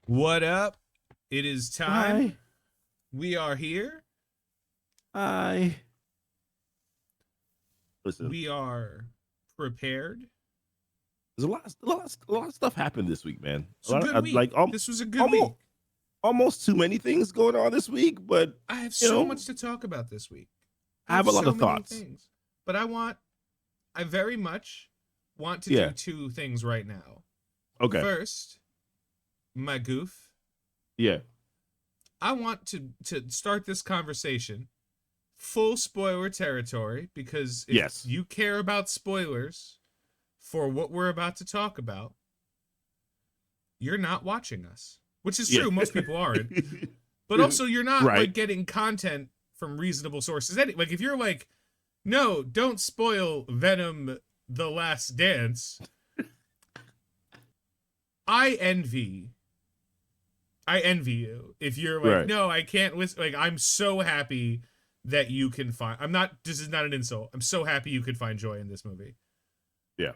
What up? It is time. Hi. We are here. Hi. Listen, We are prepared. there's a lot of stuff happened this week, man. It's a good week. This was a good almost, week. almost too many things going on this week, but I have you so know, much to talk about this week. I I have have a lot so of many thoughts. things. But I very much want to do Yeah. two things right now. Okay. First, my goof. Yeah. I want to start this conversation full spoiler territory because if Yes. you care about spoilers for what we're about to talk about, you're not watching us, which is Yeah. true. Most people aren't, but also you're not Right. like getting content from reasonable sources. Like if you're like, no, don't spoil Venom: The Last Dance. I envy. I envy you if you're like, Right. no, I can't listen. Like, I'm so happy that you can find. I'm not. This is not an insult. I'm so happy you could find joy in this movie. Yeah.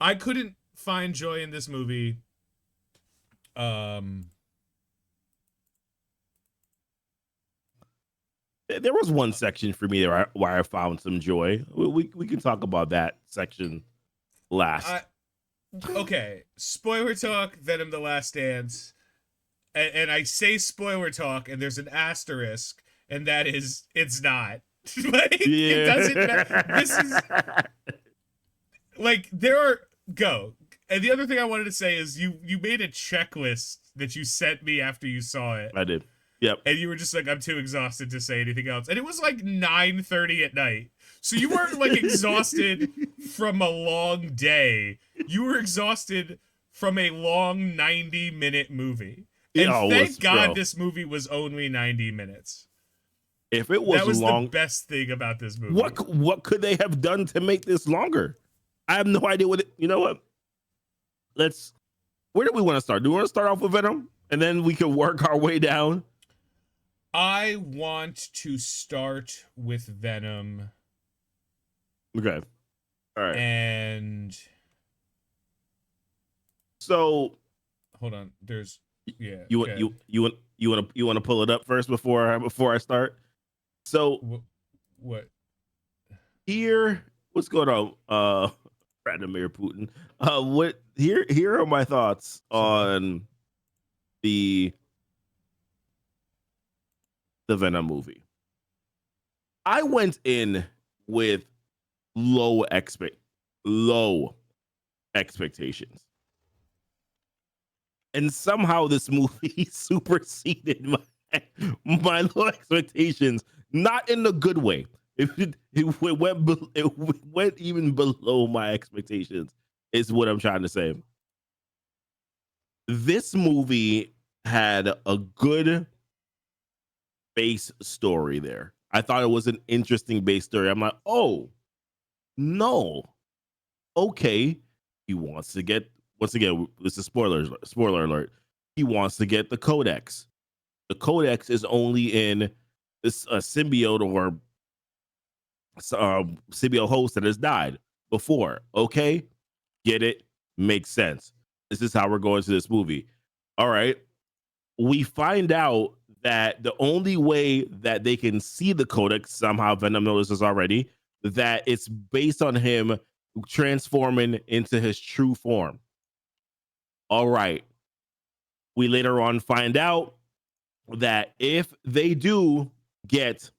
I couldn't find joy in this movie. Um, There was one section for me where I found some joy. We can talk about that section last. okay, spoiler talk, Venom: The Last Dance, and I say spoiler talk, and there's an asterisk, and that is it's not. Like it Yeah. doesn't matter. This is like there are go. And the other thing I wanted to say is you made a checklist that you sent me after you saw it, I did. Yep. and you were just like, I'm too exhausted to say anything else, and it was like 9:30 at night. So you weren't like exhausted from a long day. You were exhausted from a long 90-minute movie. And Oh, thank God bro. this movie was only 90 minutes. If it was That was long, the best thing about this movie. what could they have done to make this longer? I have no idea you know what? Where do we want to start? Do we want to start off with Venom and then we can work our way down? I want to start with Venom. Okay. All right. And So hold on. There's you okay. you want to pull it up first before I start? So what? Here, what's going on? Vladimir Putin. Here are my thoughts on the Venom movie. I went in with low expectations, and somehow this movie superseded my low expectations. Not in a good way. It went even below my expectations. Is what I'm trying to say. This movie had a good base story there. I thought it was an interesting base story. I'm like, oh no, okay. He wants to get, once again, this is spoiler alert. He wants to get the codex. The codex is only in this symbiote or symbiote host that has died before. Okay, get it? Makes sense. This is how we're going to this movie. All right. We find out that the only way that they can see the codex, somehow Venom notices already, that it's based on him transforming into his true form. All right. We later on find out that if they do get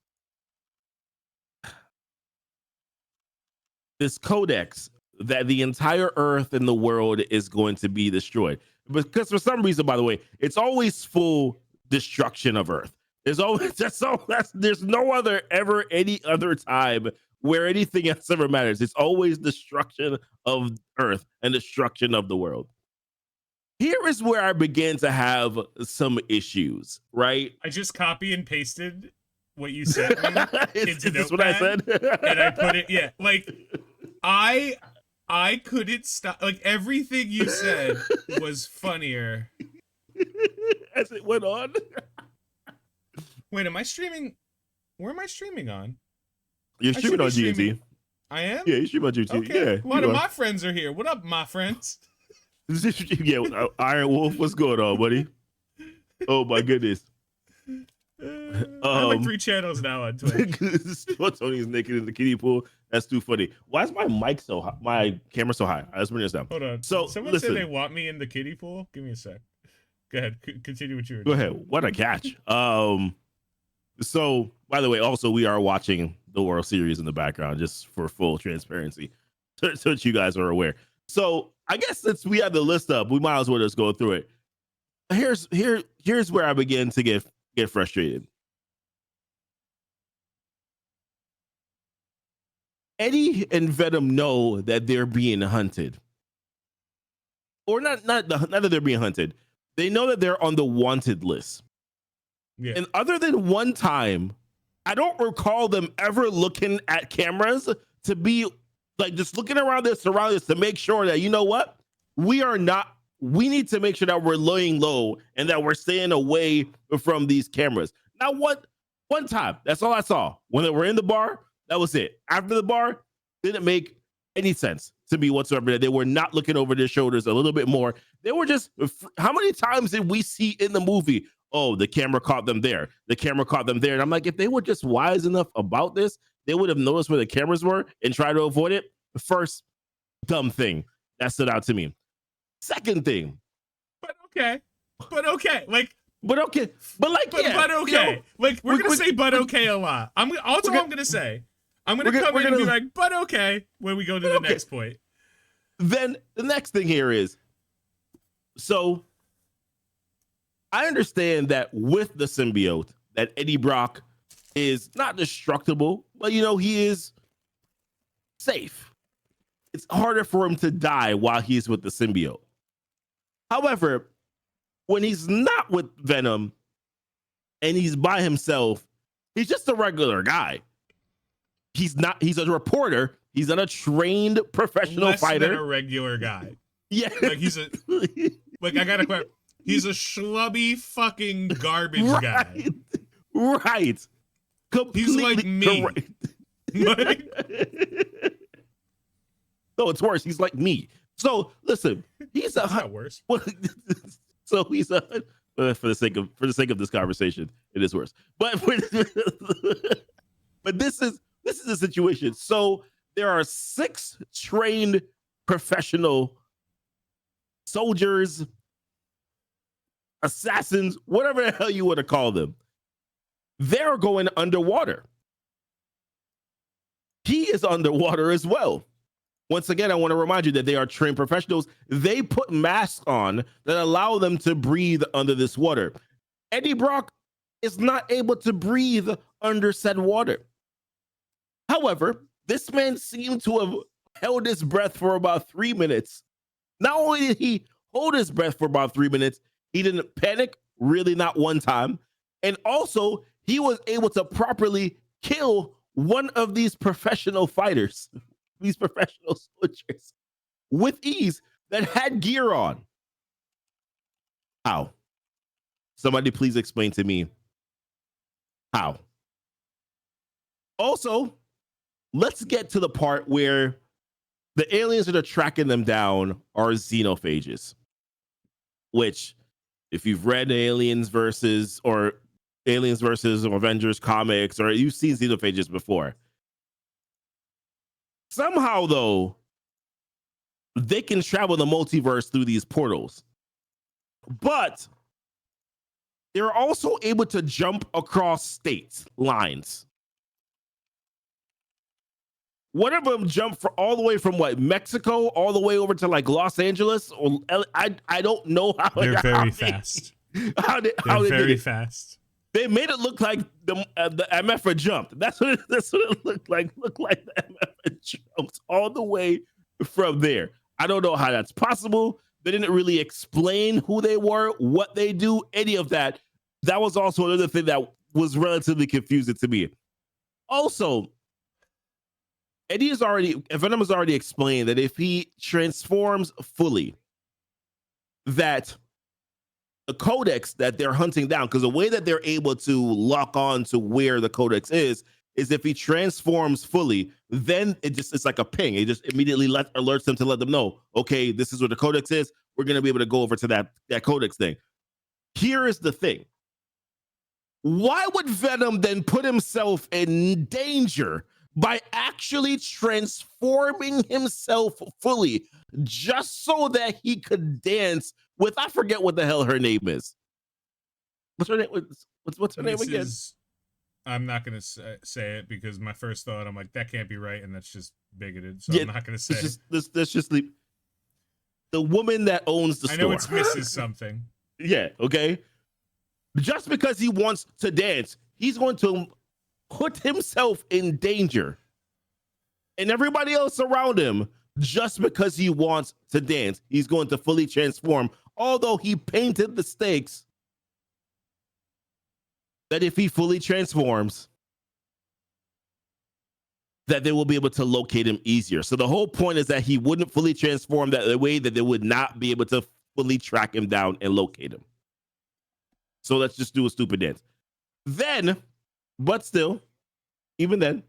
this codex, that the entire earth and the world is going to be destroyed. Because for some reason, by the way, it's always full destruction of earth. There's always there's no other ever any other time where anything else ever matters. It's always destruction of earth and destruction of the world. Here is where I begin to have some issues, right? I just copy and pasted what you sent me is into this what I said? and I put it. Yeah, like I couldn't stop. Like everything you said was funnier as it went on. Wait, am I streaming? Where am I streaming on? You're streaming on GnT. I am? Yeah, you're streaming on GnT. Okay. Yeah. A lot of my friends are here. What up, my friends? Yeah, Iron Wolf, what's going on, buddy? Oh my goodness. I have like 3 channels now on Twitch. Tony's naked in the kiddie pool. That's too funny. Why is my mic so high? My camera so high? Let's bring this down. Hold on. So Someone said they want me in the kiddie pool. Give me a sec. Go ahead. Continue what you were doing. doing. Go ahead. What a catch. So by the way, also we are watching the World Series in the background, just for full transparency, so that you guys are aware. So I guess since we have the list up, we might as well just go through it. Here's where I begin to get frustrated. Eddie and Venom know that they're being hunted, or not that they're being hunted. They know that they're on the wanted list. Yeah. And other than one time, I don't recall them ever looking at cameras to be like just looking around their surroundings to make sure that, you know what, we need to make sure that we're laying low and that we're staying away from these cameras. Now, one time, that's all I saw. When they were in the bar, that was it. After the bar, didn't make any sense to me whatsoever that they were not looking over their shoulders a little bit more. They were just, how many times did we see in the movie, oh, the camera caught them there. The camera caught them there. And I'm like, if they were just wise enough about this, they would have noticed where the cameras were and tried to avoid it. The first dumb thing that stood out to me. Second thing. But okay. Like, okay. like, we're gonna say but okay a lot. I'm gonna say. I'm gonna come in and be like, but okay, when we go to the next point. Then the next thing here is, so I understand that with the symbiote, that Eddie Brock is not destructible, but he is safe. It's harder for him to die while he's with the symbiote. However, when he's not with Venom and he's by himself, he's just a regular guy. He's a reporter. He's not a trained professional fighter. Than a regular guy. Yeah. Like I gotta quit. He's a schlubby fucking garbage guy. Right. He's like me. No, it's worse. He's like me. So listen, he's not worse. So he's for the sake of this conversation, it is worse. But this is the situation. So there are 6 trained professional soldiers, assassins, whatever the hell you want to call them. They're going underwater. He is underwater as well. Once again, I want to remind you that they are trained professionals. They put masks on that allow them to breathe under this water. Eddie Brock is not able to breathe under said water. However, this man seemed to have held his breath for about 3 minutes. Not only did he hold his breath for about 3 minutes, he didn't panic, really not one time. And also, he was able to properly kill one of these professional fighters, these professional soldiers, with ease that had gear on. How? Somebody please explain to me how. Also, let's get to the part where the aliens that are tracking them down are xenophages, which, if you've read Aliens versus Avengers comics, or you've seen xenophages before, somehow though they can travel the multiverse through these portals, but they're also able to jump across states lines. One of them jumped for all the way from Mexico all the way over to like Los Angeles, or I don't know how they're very fast. They're very fast. They made it look like the MF jumped. That's what it looked like. Looked like the MF jumped all the way from there. I don't know how that's possible. They didn't really explain who they were, what they do, any of that. That was also another thing that was relatively confusing to me. Also, Venom has already explained that if he transforms fully, that the codex that they're hunting down, because the way that they're able to lock on to where the codex is if he transforms fully, then it's like a ping. It just immediately alerts them to let them know, okay, this is where the codex is. We're going to be able to go over to that codex thing. here is the thing. Why would Venom then put himself in danger by actually transforming himself fully just so that he could dance with, I forget what the hell her name is. What's her name? What's her name again? I'm not going to say it because my first thought, I'm like, that can't be right. And that's just bigoted. So Yeah, I'm not going to say it. Let's just leave. The woman that owns the store. I know it's Mrs. something. Yeah, okay. Just because he wants to dance, he's going to put himself in danger and everybody else around him just because he wants to dance. He's going to fully transform, although he painted the stakes that if he fully transforms, that they will be able to locate him easier. So the whole point is that he wouldn't fully transform that the way that they would not be able to fully track him down and locate him. So let's just do a stupid dance. Then, but still, even then,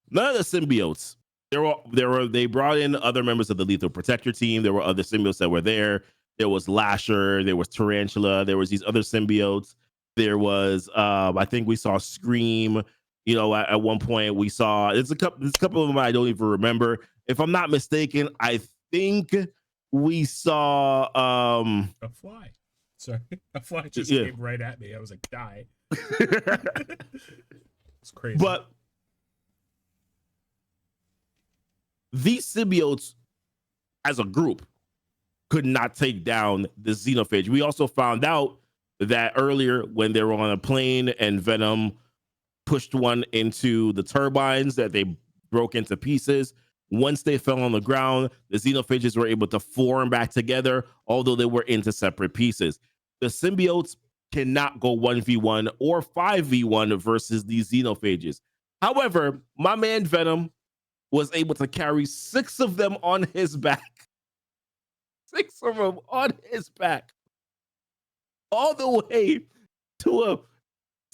none of the symbiotes. They brought in other members of the Lethal Protector team. There were other symbiotes that were there. There was Lasher. There was Tarantula. There was these other symbiotes. There was, I think we saw Scream. You know, at one point we saw there's a couple of them I don't even remember. If I'm not mistaken, I think we saw a fly. Sorry, a fly just came right at me. I was like, die. It's crazy. But these symbiotes as a group could not take down the xenophage. We also found out that earlier when they were on a plane and Venom pushed one into the turbines that they broke into pieces. Once they fell on the ground, the xenophages were able to form back together, although they were into separate pieces. The symbiotes cannot go 1v1 or 5v1 versus these xenophages. However, my man Venom was able to carry 6 of them on his back. 6 of them on his back. All the way to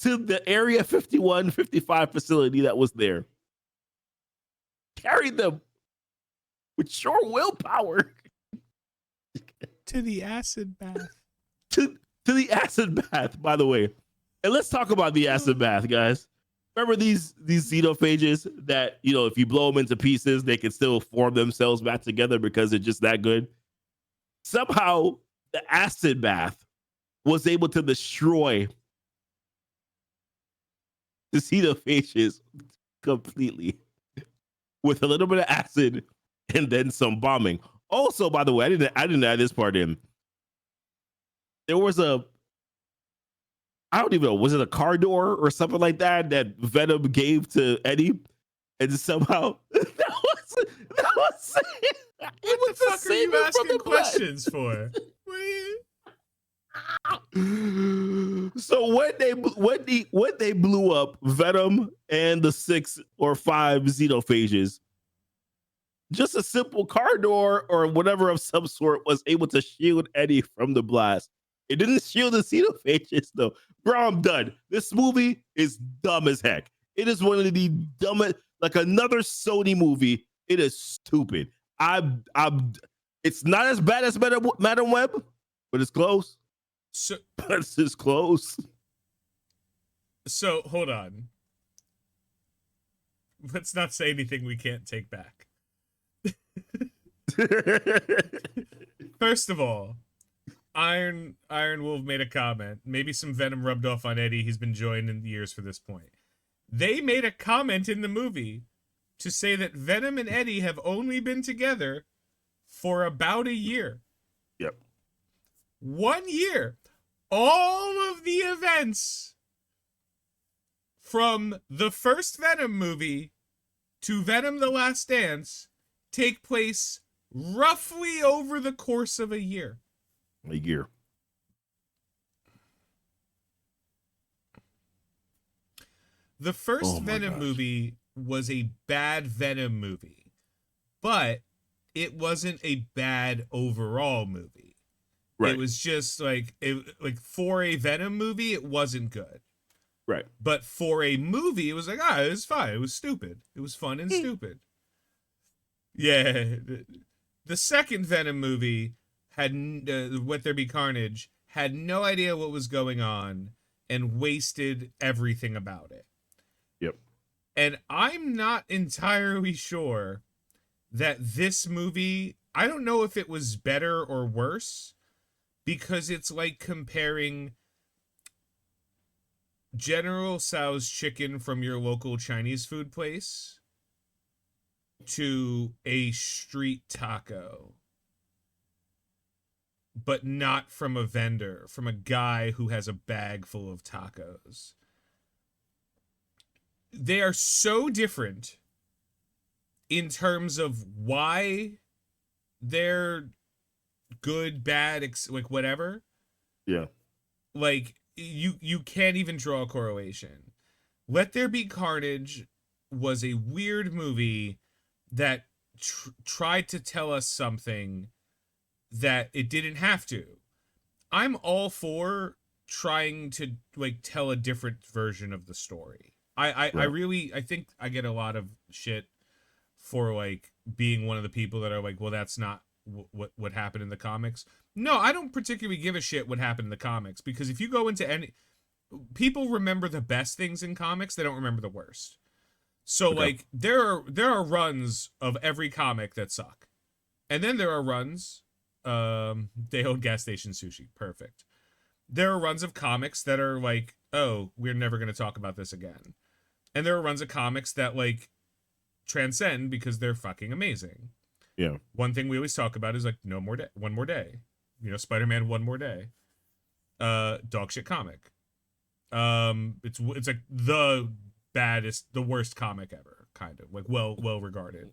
the Area 51, 55 facility that was there. Carried them with sure willpower. To the acid bath. To the acid bath, by the way. And let's talk about the acid bath, guys. Remember these xenophages that, you know, if you blow them into pieces, they can still form themselves back together because they're just that good? Somehow, the acid bath was able to destroy the xenophages completely with a little bit of acid and then some bombing. Also, by the way, I didn't add this part in. There was I don't even know, was it a car door or something like that Venom gave to Eddie? And somehow that was what the fuck are you asking questions for? So when they blew up Venom and the 6 or 5 xenophages, just a simple car door or whatever of some sort was able to shield Eddie from the blast. It didn't shield the xenophages though. Bro, I'm done. This movie is dumb as heck. It is one of the dumbest, like another Sony movie. It is stupid. It's not as bad as Madam Web, but it's close. So it's just close. So hold on. Let's not say anything we can't take back. First of all, Iron Wolf made a comment. Maybe some Venom rubbed off on Eddie. He's been joined in the years for this point. They made a comment in the movie to say that Venom and Eddie have only been together for about a year. Yep. 1 year. All of the events from the first Venom movie to Venom The Last Dance take place roughly over the course of a year. A year. The first Venom movie was a bad Venom movie, but it wasn't a bad overall movie. Right. It was just like for a Venom movie, it wasn't good. Right. But for a movie, it was like, it was fine. It was stupid. It was fun and stupid. Yeah. The second Venom movie had Let There Be Carnage had no idea what was going on, and wasted everything about it. Yep. And I'm not entirely sure that this movie, I don't know if it was better or worse, because it's like comparing General Tso's chicken from your local Chinese food place to a street taco, but not from a vendor, from a guy who has a bag full of tacos. They are so different in terms of why they're good, bad, like whatever. Yeah. Like you can't even draw a correlation. Let There Be Carnage was a weird movie that tried to tell us something that it didn't have to. I'm all for trying to like tell a different version of the story. I really I think I get a lot of shit for like being one of the people that are like, well, that's not what happened in the comics. No, I don't particularly give a shit what happened in the comics, because if you go into any, people remember the best things in comics, they don't remember the worst. So like there are runs of every comic that suck, and then there are runs. They own gas station sushi. Perfect. There are runs of comics that are like, oh, we're never going to talk about this again, and there are runs of comics that like transcend because they're fucking amazing. Yeah. One thing we always talk about is like no more day, one more day. You know, Spider-Man One More Day. Dog shit comic. It's like the baddest, the worst comic ever, kind of like well regarded.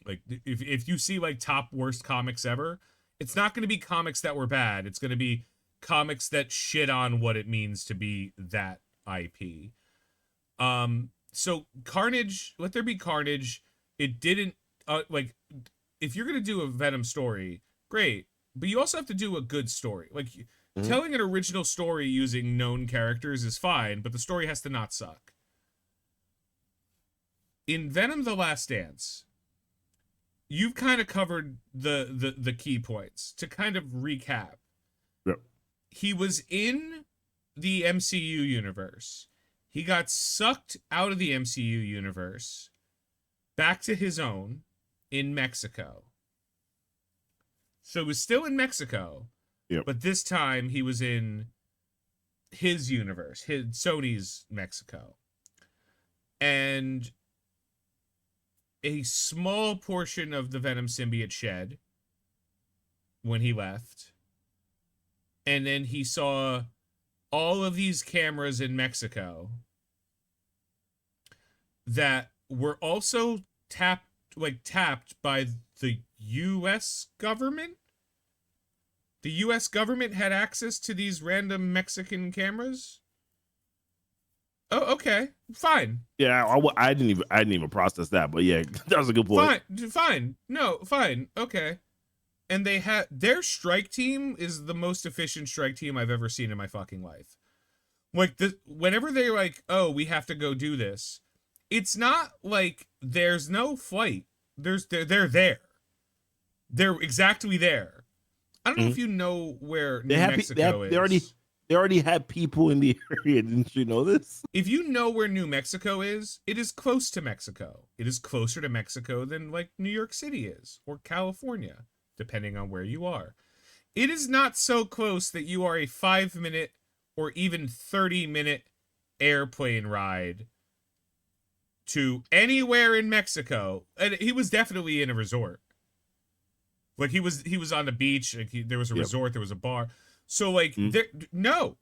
Like if you see like top worst comics ever, it's not going to be comics that were bad. It's going to be comics that shit on what it means to be that IP. So Carnage, Let There Be Carnage, it didn't like, if you're going to do a Venom story, great, but you also have to do a good story. Like telling an original story using known characters is fine, but the story has to not suck. In Venom The Last Dance, you've kind of covered the key points. To kind of recap, yep. He was in the MCU universe. He got sucked out of the MCU universe back to his own in Mexico. So he was still in Mexico, yep. but this time he was in his universe, his Sony's Mexico. And a small portion of the Venom symbiote shed when he left. And then he saw all of these cameras in Mexico that were also tapped by the US government. The US government had access to these random Mexican cameras. Oh, okay, fine. Yeah, I didn't even process that, but yeah, that was a good point. Fine. No, fine. Okay. And they had their strike team is the most efficient strike team I've ever seen in my fucking life. Like whenever they're like, "Oh, we have to go do this," it's not like there's no flight. They're there. They're exactly there. I don't know if you know where New Mexico is. They already had people in the area. Didn't you know this? If you know where New Mexico is, it is close to Mexico. It is closer to Mexico than like New York City is, or California, depending on where you are. It is not so close that you are a 5-minute or even 30-minute airplane ride to anywhere in Mexico. And he was definitely in a resort. Like he was on the beach. Like there was a resort. There was a bar. So like, no,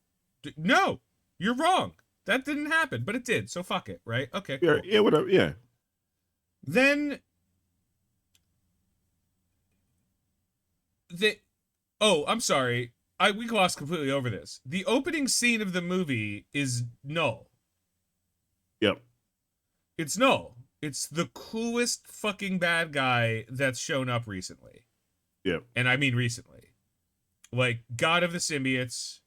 you're wrong. That didn't happen, but it did. So fuck it, right? Okay, cool. Yeah, whatever. Yeah. Then I'm sorry. We glossed completely over this. The opening scene of the movie is null. Yep. It's null. It's the coolest fucking bad guy that's shown up recently. Yep. And I mean recently. Like, God of the Symbiotes,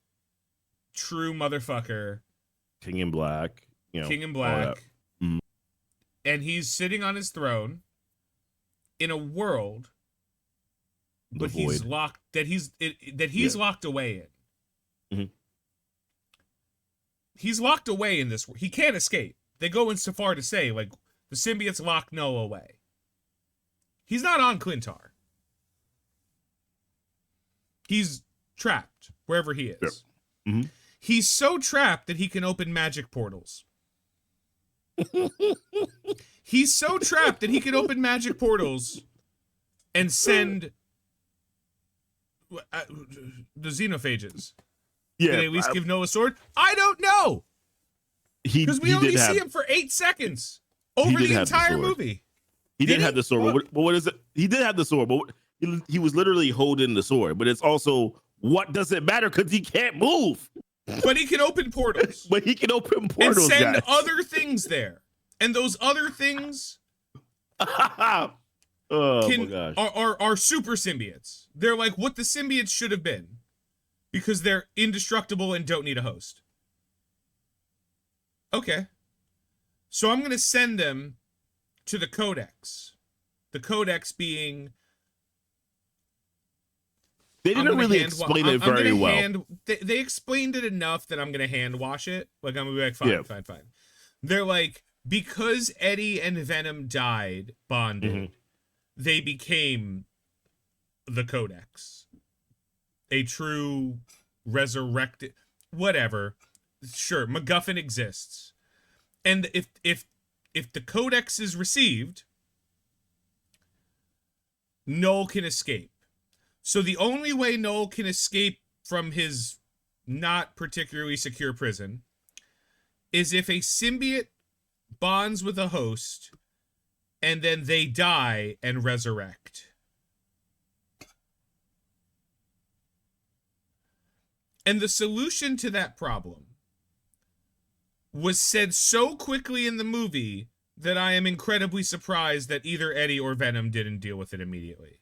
true motherfucker. King in Black. King in Black. And he's sitting on his throne in a world but The he's void. locked. He's locked away in. Mhm. He's locked away in this. He can't escape. They go in so far to say, like, the symbiotes lock Noah away. He's not on Clintar. He's trapped wherever he is. Yep. Mm-hmm. He's so trapped that he can open magic portals. He's so trapped that he can open magic portals and send the xenophages. Yeah. Did they at least give Noah a sword? I don't know. Because we only see him for 8 seconds over the entire movie. He did have the sword, but what is it? He did have the sword, but he was literally holding the sword. But it's also, what does it matter? Because he can't move. But he can open portals. But he can open portals and send guys. other things there. And those other things my gosh. are super symbiotes. They're like what the symbiotes should have been. Because they're indestructible and don't need a host. Okay. So I'm going to send them to the Codex. The Codex being... They didn't really explain it very well. They explained it enough that I'm going to hand wash it. Like, I'm going to be like, fine. They're like, because Eddie and Venom died, bonded, they became the Codex. A true resurrected... Whatever. Sure, MacGuffin exists. And if the Codex is received, Noel can escape. So the only way Noel can escape from his not particularly secure prison is if a symbiote bonds with a host and then they die and resurrect. And the solution to that problem was said so quickly in the movie that I am incredibly surprised that either Eddie or Venom didn't deal with it immediately.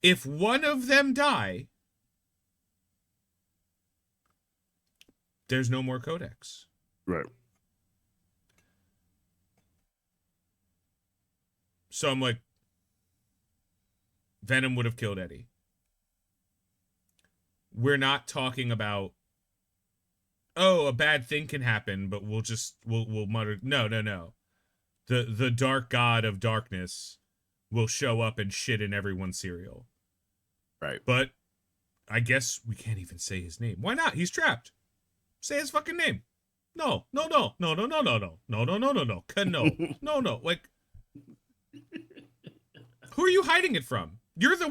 If one of them die, there's no more Codex. Right. So I'm like, Venom would have killed Eddie. We're not talking about, oh, a bad thing can happen, but we'll mutter. No. The dark god of darkness will show up and shit in everyone's cereal. Right. But I guess we can't even say his name. Why not? He's trapped. Say his fucking name. No. No. Like, who are you hiding it from? You're the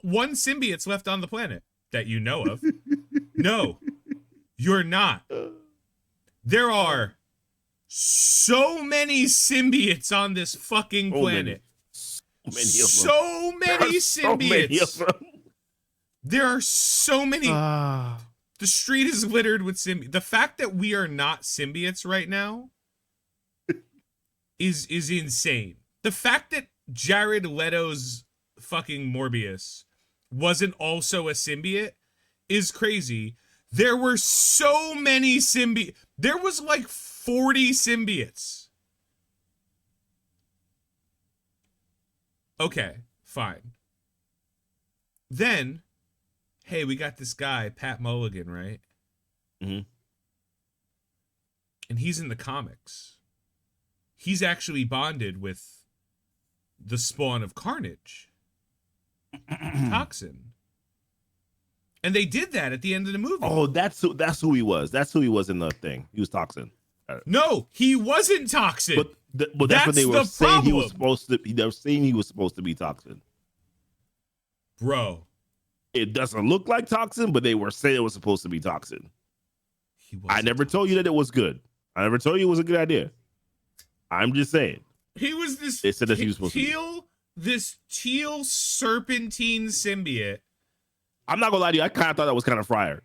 one symbiote's left on the planet that you know of. No, you're not. There are so many symbiotes on this fucking planet. So many symbiotes. There are so many. The street is littered with symbiotes. The fact that we are not symbiotes right now is insane. The fact that Jared Leto's fucking Morbius wasn't also a symbiote is crazy. There were so many symbiotes. There was like 40 symbiotes. Okay, fine. Then, hey, we got this guy, Pat Mulligan, right? Mm-hmm. And he's in the comics. He's actually bonded with the spawn of Carnage. Toxin. And they did that at the end of the movie. Oh, that's who he was. That's who he was in the thing. He was Toxin. No, he wasn't Toxin. But that's what they were saying. He was supposed to. They were saying he was supposed to be Toxin. Bro, it doesn't look like Toxin, but they were saying it was supposed to be Toxin. I never told you that it was good. I never told you it was a good idea. I'm just saying. He was this. They said that he was supposed to be. This teal serpentine symbiote. I'm not gonna lie to you. I kind of thought that was kind of fire.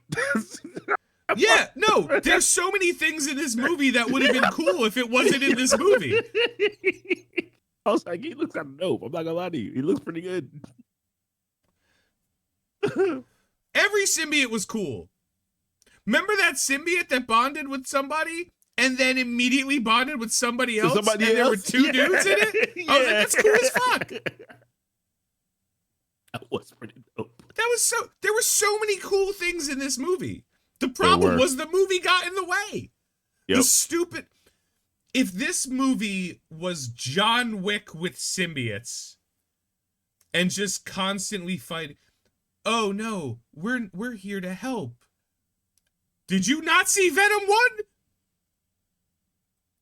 Yeah, no. There's so many things in this movie that would have been cool if it wasn't in this movie. I was like, he looks kind of dope. I'm not gonna lie to you. He looks pretty good. Every symbiote was cool. Remember that symbiote that bonded with somebody and then immediately bonded with somebody else? There were two dudes in it? I was like, that's cool as fuck. That was pretty dope. There were so many cool things in this movie. The There problem were. was the movie got in the way. Yep. The stupid. If this movie was John Wick with symbiotes and just constantly fighting, oh no, we're here to help. Did you not see Venom 1?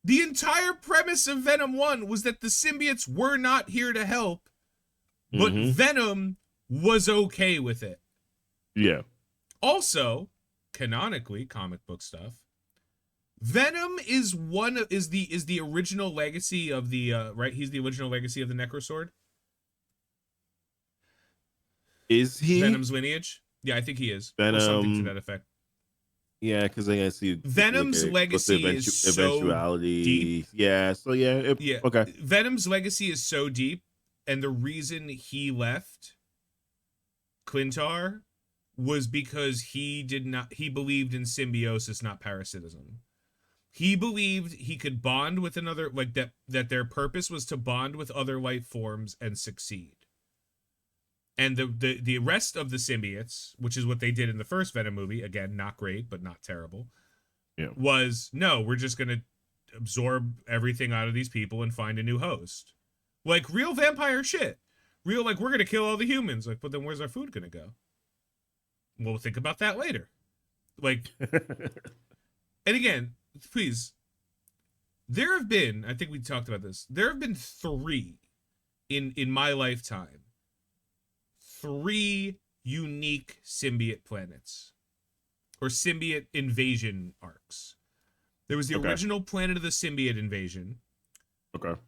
The entire premise of Venom 1 was that the symbiotes were not here to help, but Venom was okay with it. Yeah. Also, canonically, comic book stuff, Venom is the original legacy of the right. He's the original legacy of the Necrosword. Is he Venom's lineage? Yeah, I think he is. Venom? Or something to that effect. Yeah, because I see Venom's legacy is so deep. Yeah, so yeah, okay. Venom's legacy is so deep, and the reason he left Clintar was because he believed in symbiosis, not parasitism. He believed he could bond with another, like that their purpose was to bond with other life forms and succeed. And the rest of the symbiotes, which is what they did in the first Venom movie, again, not great, but not terrible, was, no, we're just going to absorb everything out of these people and find a new host. Like, real vampire shit. Real, like, we're going to kill all the humans. Like, but then where's our food going to go? We'll think about that later. Like, and again, please, there have been, I think we talked about this, there have been 3 in my lifetime. 3 unique symbiote planets or symbiote invasion arcs. There was the original Planet of the Symbiote invasion. Okay.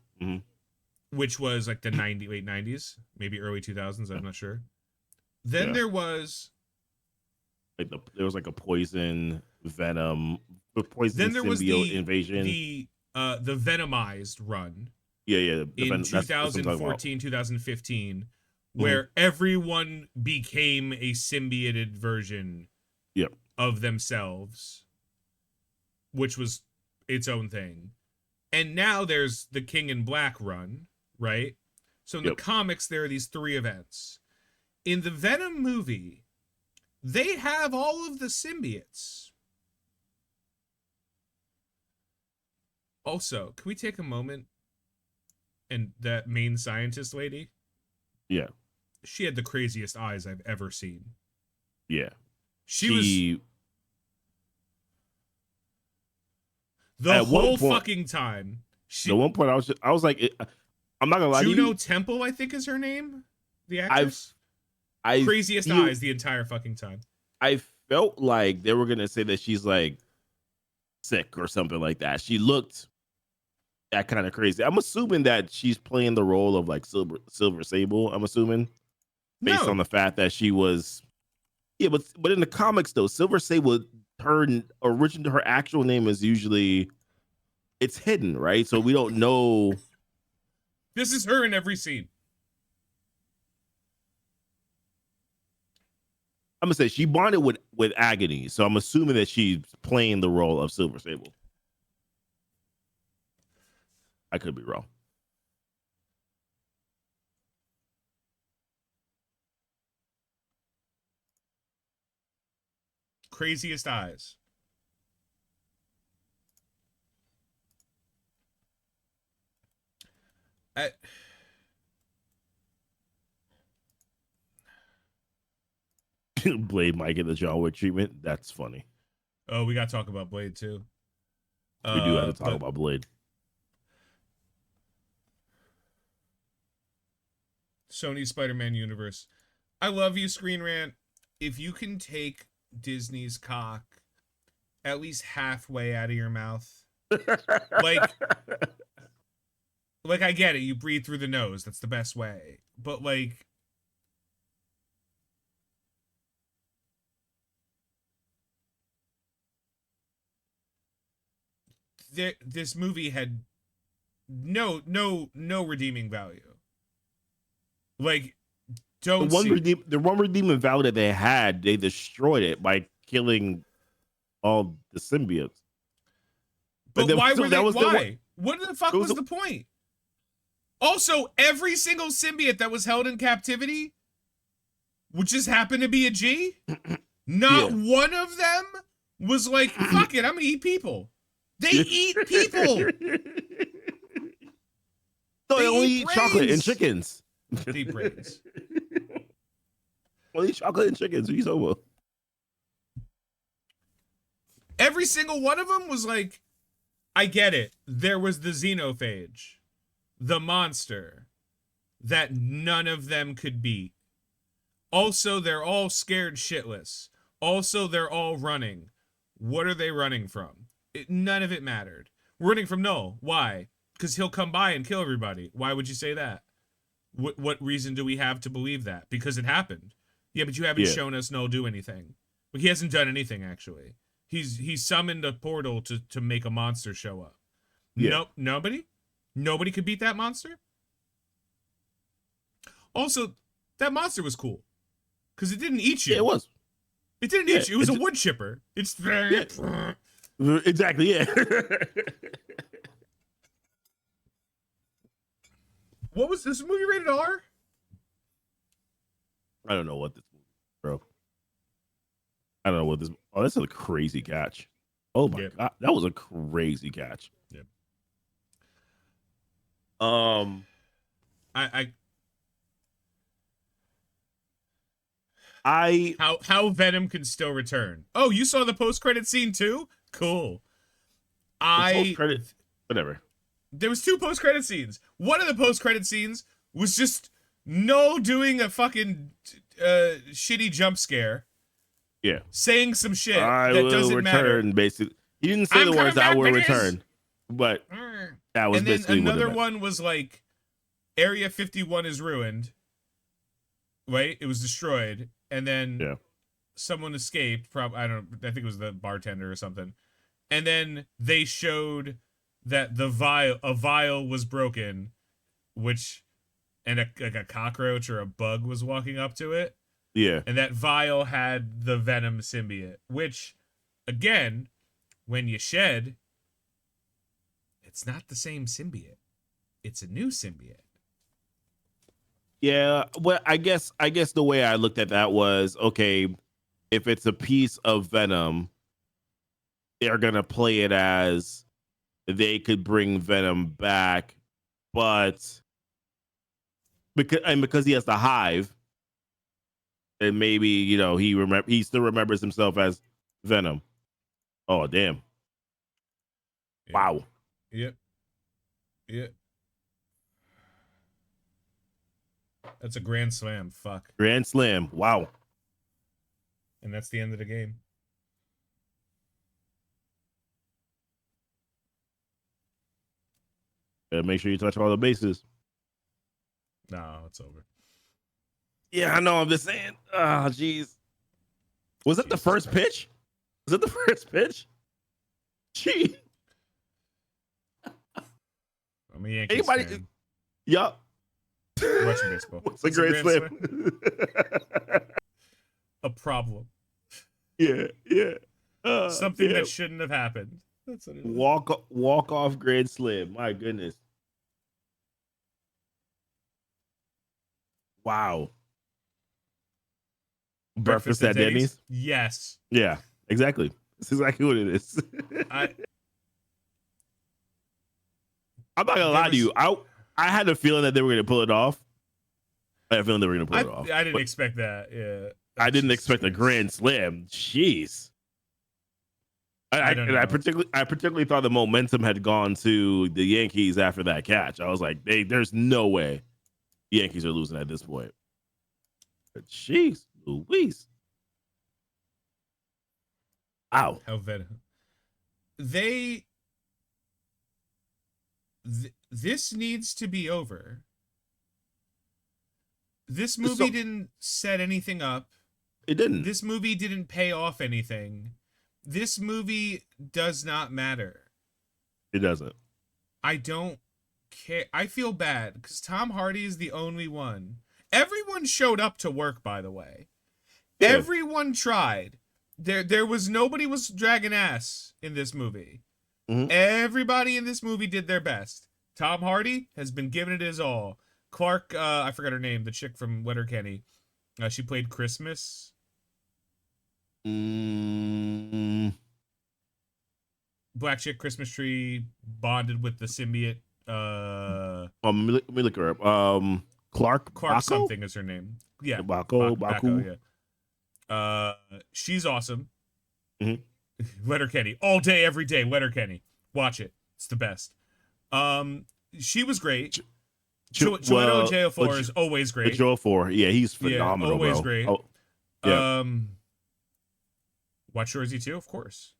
Which was like the late 90s, maybe early 2000s, I'm not sure. Then there was like there was like a poison Venom, poison then there symbiote was the invasion. The Venomized run. Yeah. In 2014, 2015. Where everyone became a symbioted version of themselves, which was its own thing. And now there's the King in Black run, right? So in the comics, there are these 3 events. In the Venom movie, they have all of the symbiotes. Also, can we take a moment and that main scientist lady? Yeah. She had the craziest eyes I've ever seen. Yeah. She was... The whole fucking time. At one point, I was like, I'm not gonna lie to you. Juno Temple, I think is her name. The actress. Craziest eyes the entire fucking time. I felt like they were gonna say that she's like sick or something like that. She looked that kind of crazy. I'm assuming that she's playing the role of like Silver Sable. I'm assuming. Based on the fact that she was, but in the comics though, Silver Sable, her actual name is usually, it's hidden, right? So we don't know. This is her in every scene. I'm gonna say she bonded with Agony, so I'm assuming that she's playing the role of Silver Sable. I could be wrong. Craziest eyes. Blade might get the John Wick treatment. That's funny. Oh, we got to talk about Blade too. We do have to talk about Blade. Sony Spider-Man universe. I love you, Screen Rant. If you can take Disney's cock at least halfway out of your mouth, like I get it. You breathe through the nose. That's the best way. But like, this movie had no redeeming value. Like, the one redeeming value that they had, they destroyed it by killing all the symbiotes. But why were they? Why? What the fuck was the point? Also, every single symbiote that was held in captivity which just happened to be a G. Not one of them was like, fuck it, I'm gonna eat people. They eat people. No, they only eat brains. chocolate and chickens. They eat brains. Only chocolate and chickens. What are you talking about? Every single one of them was like, I get it. There was the xenophage, the monster that none of them could beat. Also, they're all scared shitless. Also, they're all running. What are they running from? None of it mattered. Running from Null. Why? Because he'll come by and kill everybody. Why would you say that? What reason do we have to believe that? Because it happened. Yeah, but you haven't shown us Null do anything. But he hasn't done anything, actually. He's summoned a portal to make a monster show up. Yeah. Nope, nobody? Nobody could beat that monster? Also, that monster was cool. Because it didn't eat you. Yeah, it was. It didn't eat you. It was a wood chipper. It's... Yeah. Exactly, yeah. What was this movie rated R? I don't know what this movie, bro. I don't know what this. Oh, that's a crazy catch. Oh my god, that was a crazy catch. Yep. How Venom can still return. Oh, you saw the post-credit scene too? Cool. Post-credit, whatever. There was 2 post-credit scenes. One of the post-credit scenes was just No doing a fucking shitty jump scare. Yeah. Saying some shit I that will doesn't return, matter. basically. He didn't say the words "I will return," but that was and then basically another what it meant. one was like, Area 51 is ruined. Right? It was destroyed, and then someone escaped. I think it was the bartender or something. And then they showed that a vial was broken, and a cockroach or a bug was walking up to it. Yeah. And that vial had the Venom symbiote, which, again, when you shed, it's not the same symbiote. It's a new symbiote. Yeah, well, I guess the way I looked at that was, okay, if it's a piece of Venom, they're gonna play it as they could bring Venom back, but because he has the hive, and maybe he still remembers himself as Venom. Oh damn! Yep. Wow. Yep. That's a grand slam. Fuck. Grand slam. Wow. And that's the end of the game. Make sure you touch all the bases. No, it's over. Yeah, I know. I'm just saying. Oh, jeez. Was it the first pitch? Was it the first pitch? Gee. I'm a Yankees fan. Yup. Watching baseball. What's a grand slam? A problem. Yeah. Something that shouldn't have happened. That's what it is. Walk off grand slam. My goodness. Wow. Breakfast at Denny's? Yes. Yeah, exactly. That's exactly what it is. I'm not gonna lie to you. I had a feeling that they were gonna pull it off. I had a feeling they were gonna pull it off. I didn't expect that. Yeah. I didn't expect a grand slam. Jeez. I particularly thought the momentum had gone to the Yankees after that catch. I was like, there's no way the Yankees are losing at this point. But jeez, Louise. Ow. How Venom. This needs to be over. This movie didn't set anything up. It didn't. This movie didn't pay off anything. This movie does not matter. It doesn't. I don't care. I feel bad because Tom Hardy is the only one. Everyone showed up to work, by the way. Yeah. Everyone tried. Nobody was dragging ass in this movie. Mm-hmm. Everybody in this movie did their best. Tom Hardy has been giving it his all. Clark, I forgot her name, the chick from Letterkenny. She played Christmas. Black chick, Christmas tree, bonded with the symbiote. Let me look her up. Clark Clark Bako? something is her name. Yeah, Baku. Bako, yeah. She's awesome. Mhm. Letterkenny, all day, every day. Letterkenny, watch it. It's the best. She was great. Chiwetel Ejiofor is always great. Ejiofor, yeah, he's phenomenal, always bro. great. Oh, yeah. Watch Shorzy too, of course.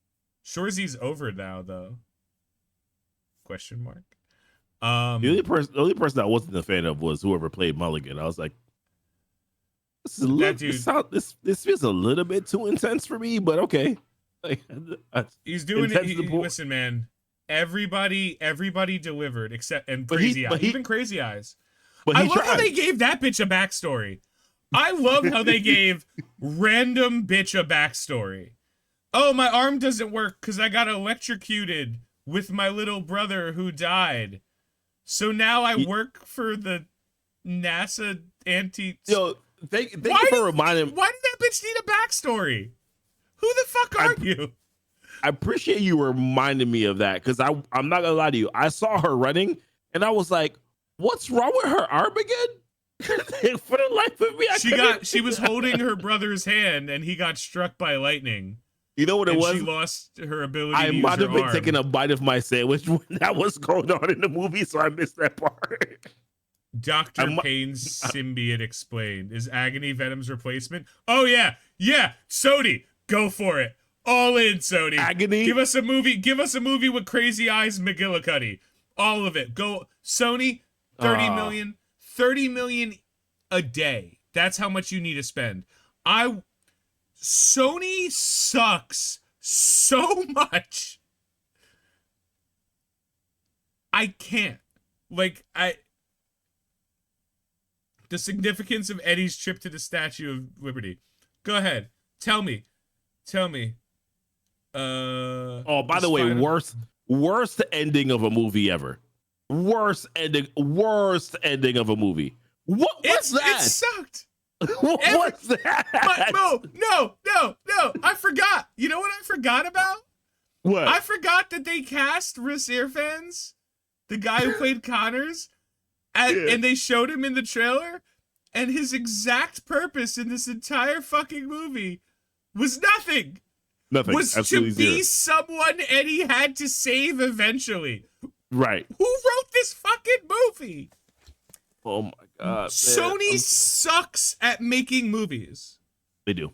Shorzy's over now, though. Question mark. The only person I wasn't a fan of was whoever played Mulligan. I was like, this feels a little bit too intense for me, but okay. Like, he's doing it. Listen, man. Everybody delivered except Crazy Eyes. Even Crazy Eyes. I love how they gave that bitch a backstory. I love how they gave random bitch a backstory. Oh, my arm doesn't work because I got electrocuted with my little brother who died. So now I work for the NASA anti. Yo, thank you for reminding me. Why did that bitch need a backstory? Who the fuck are you? I appreciate you reminding me of that because I'm not gonna lie to you. I saw her running and I was like, "What's wrong with her arm again?" For the life of me, she was holding her brother's hand and he got struck by lightning. You know what it was? She lost her ability. I might have been taking a bite of my sandwich when that was going on in the movie, so I missed that part. Dr. Payne's symbiote explained. Is Agony Venom's replacement? Oh yeah, Sony, go for it. All in, Sony. Agony. Give us a movie with Crazy Eyes McGillicuddy. All of it. Go Sony. 30 million a day. That's how much you need to spend. Sony sucks so much. I can't. The significance of Eddie's trip to the Statue of Liberty. Go ahead. Tell me. By the way, worst ending of a movie ever. Worst ending of a movie. What's that? It sucked. What's that? But no. I forgot. You know what I forgot about? What? I forgot that they cast Rhys Ifans, the guy who played Connors, and they showed him in the trailer, and his exact purpose in this entire fucking movie was nothing. Was to be someone Eddie had to save eventually. Right. Who wrote this fucking movie? Oh my god. Sony sucks at making movies. They do.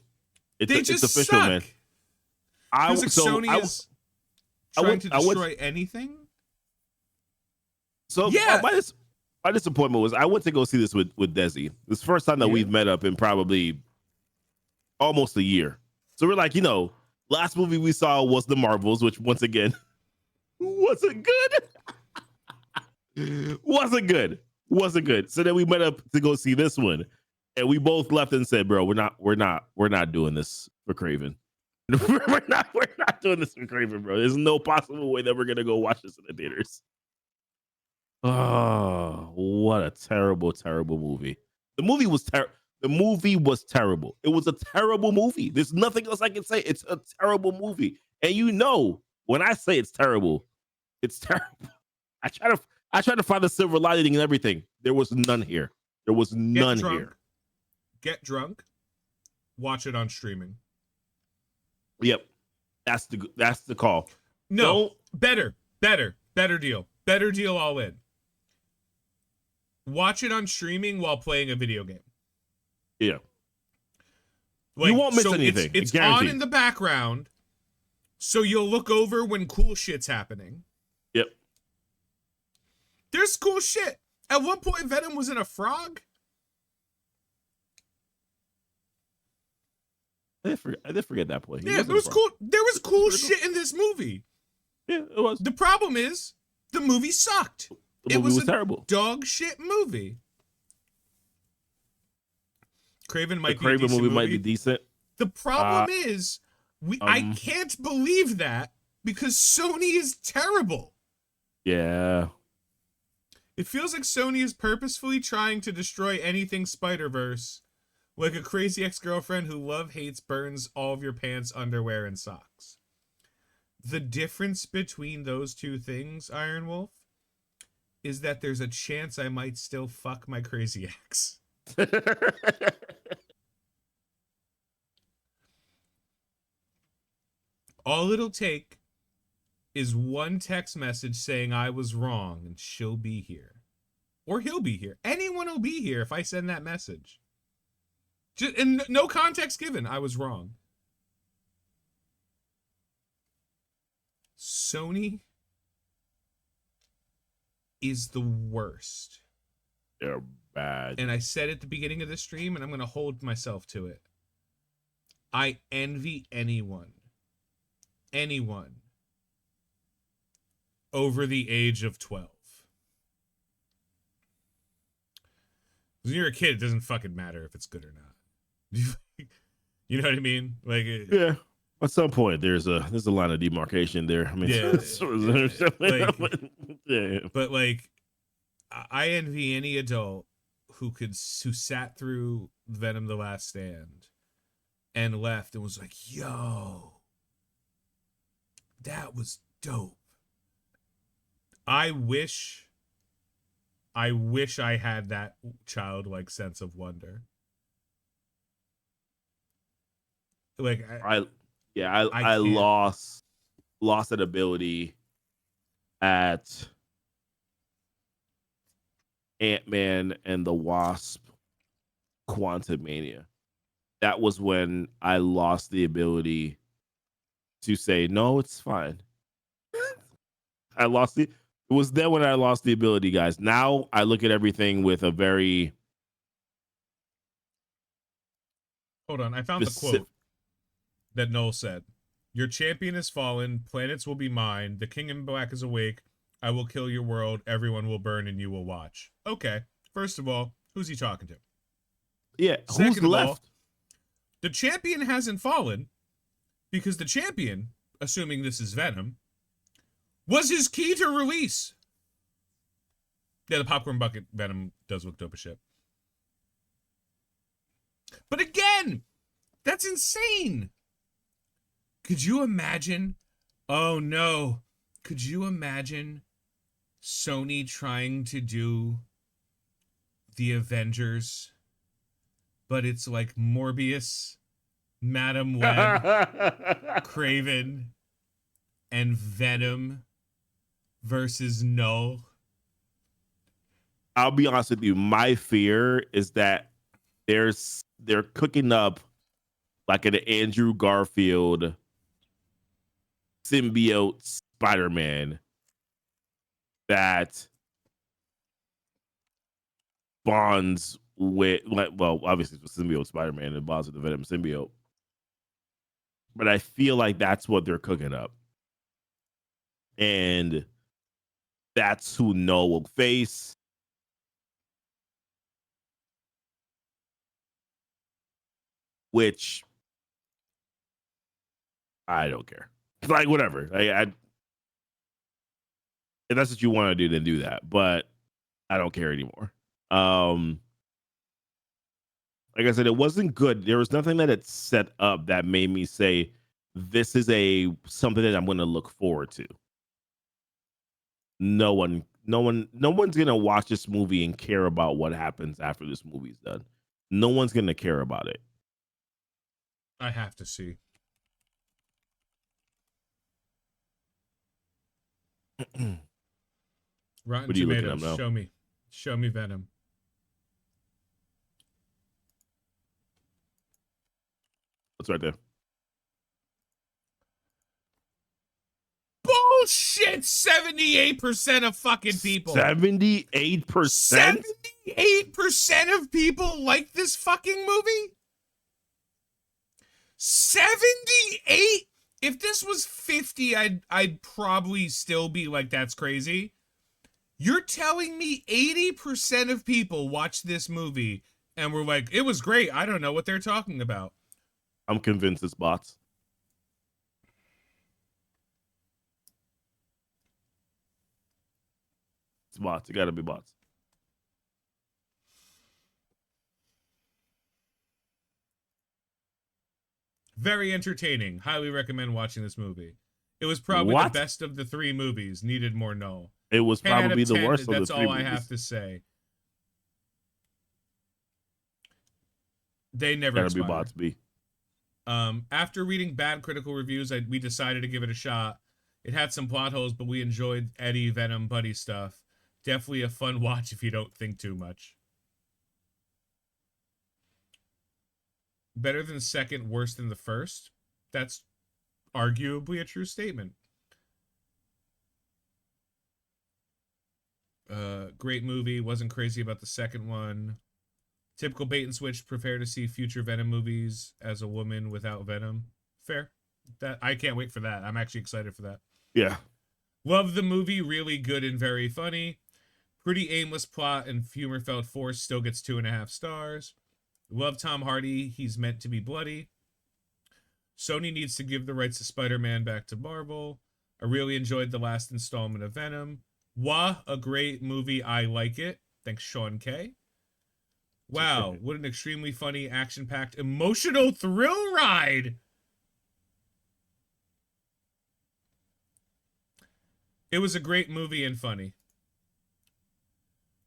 It's official, suck. Man. Sony is trying to destroy anything. So yeah. My disappointment was I went to go see this with Desi. This is the first time that we've met up in probably almost a year. So we're like, last movie we saw was The Marvels, which once again wasn't good. Wasn't good. So then we met up to go see this one, and we both left and said, "Bro, we're not doing this for Craven. we're not doing this for Craven, bro. There's no possible way that we're gonna go watch this in the theaters." Oh, what a terrible movie. The movie was terrible. It was a terrible movie. There's nothing else I can say. It's a terrible movie. And when I say it's terrible, it's terrible. I try to find the silver lining in everything. There was none here. There was none here. Get drunk. Watch it on streaming. Yep. That's the call. No, better deal. Better deal all in. Watch it on streaming while playing a video game. Yeah. You won't miss anything. It's on in the background, so you'll look over when cool shit's happening. Yep. There's cool shit. At one point, Venom was in a frog. I did forget that point. Yeah, it was cool. There was cool shit in this movie. Yeah, it was. The problem is, the movie sucked. It was terrible. Dog shit movie. Craven might be a Craven decent movie might be decent. The problem is, I can't believe that because Sony is terrible. Yeah. It feels like Sony is purposefully trying to destroy anything Spider-Verse Like a crazy ex-girlfriend who love hates burns all of your pants, underwear, and socks. The difference between those two things, Iron Wolf, is that there's a chance I might still fuck my crazy ex. All it'll take is one text message saying I was wrong and she'll be here. Or he'll be here. Anyone will be here if I send that message. Just, and no context given. I was wrong. Sony is the worst. They're bad. And I said at the beginning of the stream, and I'm going to hold myself to it. I envy anyone over the age of 12. When you're a kid, it doesn't fucking matter if it's good or not. You know what I mean? Like, yeah. At some point, there's a line of demarcation there. I mean, yeah, yeah. But like, I envy any adult who sat through Venom: The Last Stand and left and was like, "Yo, that was dope." I wish I had that childlike sense of wonder. Like I lost that ability at Ant-Man and the Wasp Quantumania. That was when I lost the ability to say, no, it's fine. It was then when I lost the ability, guys. Now I look at everything with a very... Hold on, I found the quote that Noel said. Your champion has fallen, planets will be mine, the king in black is awake, I will kill your world, everyone will burn and you will watch. Okay, first of all, who's he talking to? Yeah, Second who's left? All, the champion hasn't fallen because the champion, assuming this is Venom, was his key to release. Yeah, the popcorn bucket Venom does look dope as shit. But again, that's insane. Could you imagine? Oh no. Could you imagine Sony trying to do the Avengers, but it's like Morbius, Madam Web, Kraven, and Venom versus Null? I'll be honest with you. My fear is that they're cooking up like an Andrew Garfield symbiote Spider-Man that bonds with, well, obviously it's a symbiote Spider-Man and bonds with the Venom symbiote. But I feel like that's what they're cooking up. And that's who Noah will face. Which I don't care. Like, whatever. If that's what you want to do, then do that. But I don't care anymore. Like I said, it wasn't good. There was nothing that it set up that made me say, this is something that I'm going to look forward to. No one's going to watch this movie and care about what happens after this movie's done. No one's going to care about it. I have to see. Rotten Tomatoes, show me Venom. What's right there? Bullshit! 78% of fucking people. 78%? 78% of people like this fucking movie? 78? If this was 50, I'd probably still be like, that's crazy. You're telling me 80% of people watched this movie and were like, it was great. I don't know what they're talking about. I'm convinced it's bots. It's bots. It got to be bots. Very entertaining. Highly recommend watching this movie. It was probably the What? best of the 3 movies. Needed more, no. It was 10 out probably of the 10, worst of the that's 3 all I have movies. to say. They never Gotta be expire. about to be. After reading bad critical reviews, we decided to give it a shot. It had some plot holes, but we enjoyed Eddie, Venom, Buddy stuff. Definitely a fun watch if you don't think too much. Better than the second, worse than the first. That's arguably a true statement. Great movie. Wasn't crazy about the second one. Typical bait and switch. Prefer to see future Venom movies as a woman without Venom. Fair. That I can't wait for that. I'm actually excited for that. Yeah. Love the movie. Really good and very funny. Pretty aimless plot and humor felt forced. Still gets 2.5 stars. Love Tom Hardy. He's meant to be bloody. Sony needs to give the rights to Spider-Man back to Marvel. I really enjoyed the last installment of Venom. Wah, a great movie. I like it. Thanks, Sean K. Wow, what an extremely funny, action-packed, emotional thrill ride. It was a great movie and funny.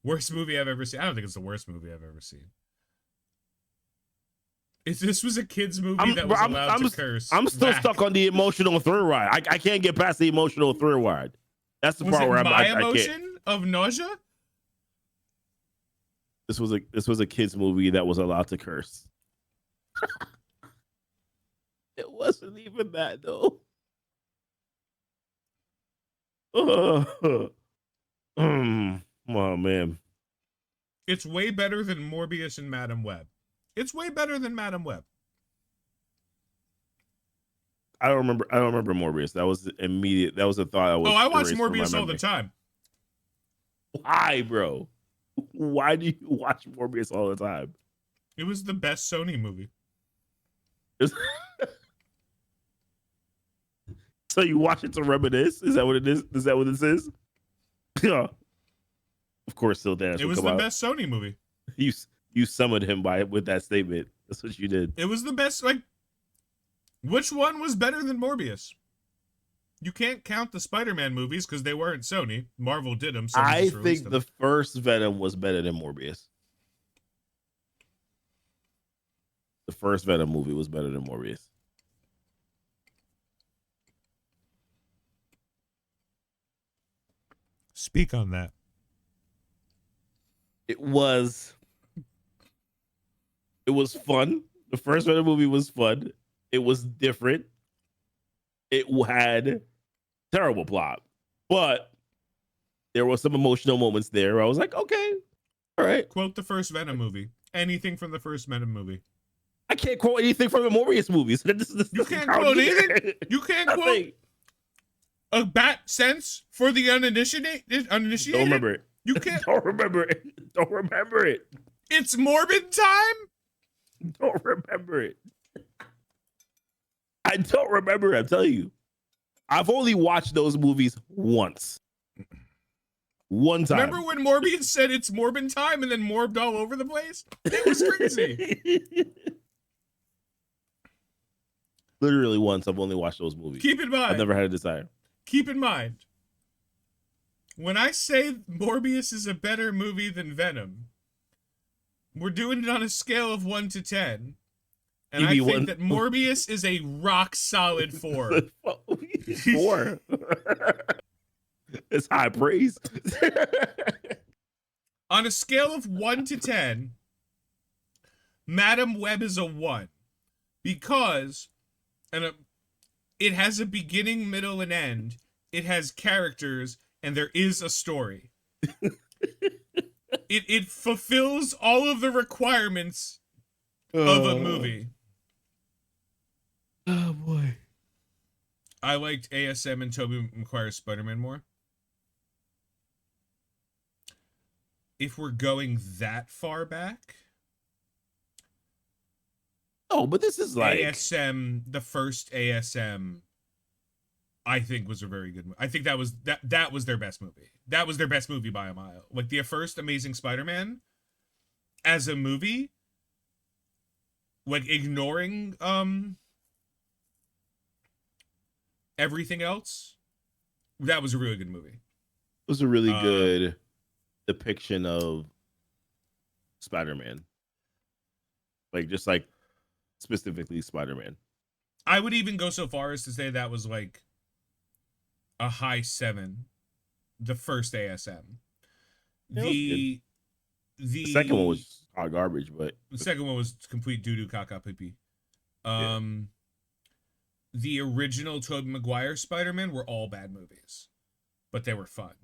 Worst movie I've ever seen. I don't think it's the worst movie I've ever seen. If this was a kid's movie that was allowed to curse. I'm still stuck on the emotional thrill ride. I can't get past the emotional thrill ride. That's the part where my I emotion can't. of nausea? This was a kid's movie that was allowed to curse. It wasn't even that though. Oh man. It's way better than Morbius and Madam Web. It's way better than Madam Web. I don't remember Morbius. That was immediate. That was a thought I was. Oh, I watch Morbius all the time. Why, bro? Why do you watch Morbius all the time? It was the best Sony movie. So you watch it to reminisce? Is that what it is? Is that what this is? Yeah. Of course, still dance. It was the best Sony movie. You summoned him with that statement. That's what you did. It was the best. Like, which one was better than Morbius? You can't count the Spider-Man movies because they weren't Sony. Marvel did them. I think the first Venom was better than Morbius. The first Venom movie was better than Morbius. Speak on that. It was fun. The first Venom movie was fun. It was different. It had terrible plot, but there were some emotional moments there where I was like, okay, all right. Quote the first Venom movie. Anything from the first Venom movie. I can't quote anything from the Morbius movies. You can't quote anything? You can't quote a bat sense for the uninitiated? Don't remember it. You can't. Don't remember it. Don't remember it. It's Morbid time? Don't remember it. I don't remember it. I'm telling you. I've only watched those movies once. One time. Remember when Morbius said it's Morbid time and then morbed all over the place? It was crazy. Literally once. I've only watched those movies. Keep in mind. I've never had a desire. Keep in mind. When I say Morbius is a better movie than Venom, we're doing it on a scale of 1 to 10. And I think that Morbius is a rock solid 4. 4. It's high praise. On a scale of 1 to 10, Madam Web is a 1. Because it has a beginning, middle, and end. It has characters, and there is a story. It fulfills all of the requirements of a movie. Oh boy. I liked ASM and Tobey Maguire's Spider-Man more. If we're going that far back. Oh, but this is like ASM, the first ASM, I think was a very good movie. I think that was their best movie. That was their best movie by a mile. Like the first Amazing Spider-Man as a movie, like ignoring everything else, that was a really good movie. It was a really good depiction of Spider-Man. Like, just like specifically Spider-Man. I would even go so far as to say that was like a high 7, the first ASM. Yeah, The second one was hot garbage, but the second one was complete doo-doo caca pee. yeah. The original Tobey Maguire Spider-Man were all bad movies, but they were fun.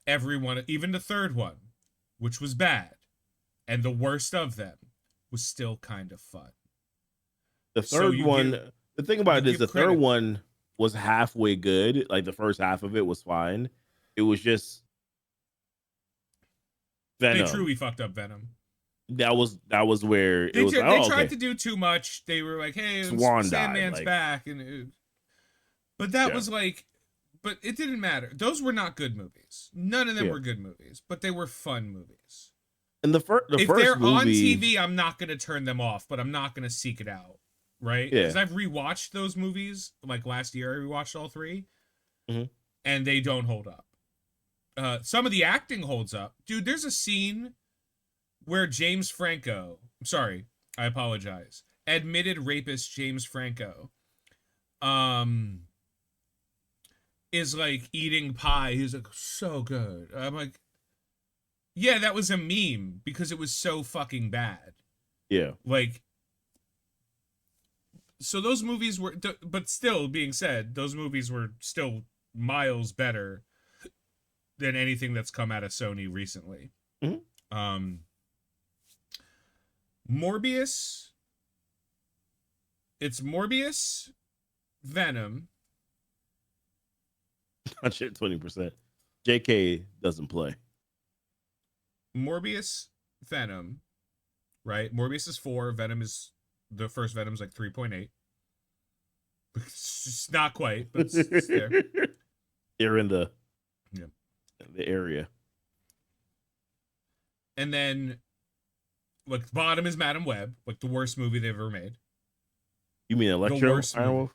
Everyone, even the third one, which was bad, and the worst of them, was still kind of fun. The third one, the thing about it is the third one was halfway good. Like the first half of it was fine. It was just Venom. They truly fucked up Venom. That was where they it was. They tried to do too much. They were like, "Hey, Sandman's back," but that was like, but it didn't matter. Those were not good movies. None of them were good movies, but they were fun movies. And if first they're movie, on TV, I'm not gonna turn them off, but I'm not gonna seek it out, right? Because I've rewatched those movies. Like last year, I rewatched all 3, and they don't hold up. Some of the acting holds up, dude. There's a scene where James Franco, I'm sorry, I apologize, admitted rapist James Franco, is like eating pie. He's like, so good. I'm like, yeah, that was a meme because it was so fucking bad. Yeah. Like, so those movies were, but still being said, those movies were still miles better than anything that's come out of Sony recently. Morbius. It's Morbius, Venom. 20%. JK doesn't play. Morbius, Venom, right? Morbius is 4. Venom is, the first Venom's like 3.8. It's not quite, but it's there. They're in the area. And then, like, the bottom is Madam Web, like the worst movie they've ever made. You mean Electro? Iron Wolf?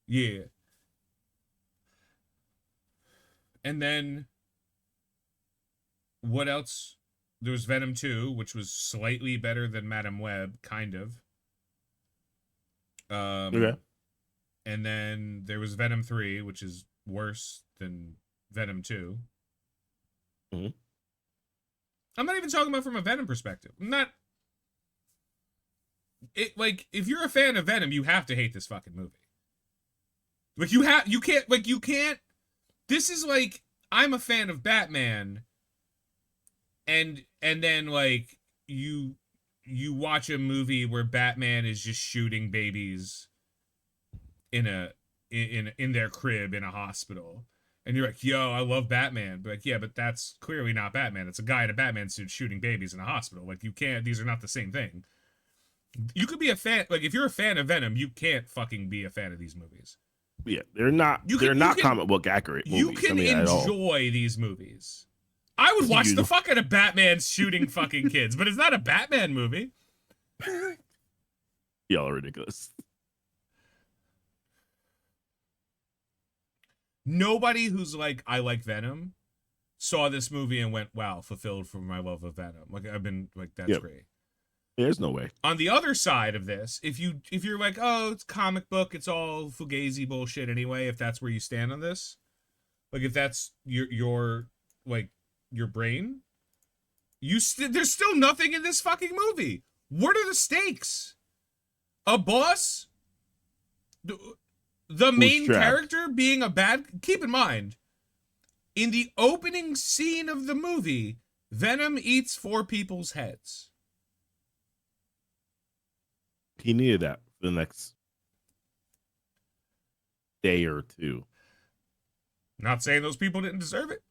Yeah. And then, what else? There was Venom 2, which was slightly better than Madam Web, kind of. Okay. And then there was Venom 3, which is worse than Venom 2. I'm not even talking about from a Venom perspective. I'm not. It, like, if you're a fan of Venom, you have to hate this fucking movie. Like, you can't. This is like, I'm a fan of Batman, and then like you watch a movie where Batman is just shooting babies in their crib in a hospital, and you're like, yo, I love Batman, but like, yeah, but that's clearly not Batman. It's a guy in a Batman suit shooting babies in a hospital. Like, you can't. These are not the same thing. You could be a fan. Like, if you're a fan of Venom, you can't fucking be a fan of these movies. Yeah, they're not. They're not comic book accurate movies. You can enjoy these movies. I would watch the fuck out of Batman shooting fucking kids, but it's not a Batman movie. Y'all are ridiculous. Nobody who's like, I like Venom, saw this movie and went, wow, fulfilled for my love of Venom. Like, I've been like, that's great. There's no way. On the other side of this, if you're like, oh, it's comic book, it's all fugazi bullshit anyway, if that's where you stand on this, like, if that's your like your brain, there's still nothing in this fucking movie. What are the stakes? A boss, the main character being a bad. Keep in mind, in the opening scene of the movie, Venom eats 4 people's heads. He needed that for the next day or 2. Not saying those people didn't deserve it.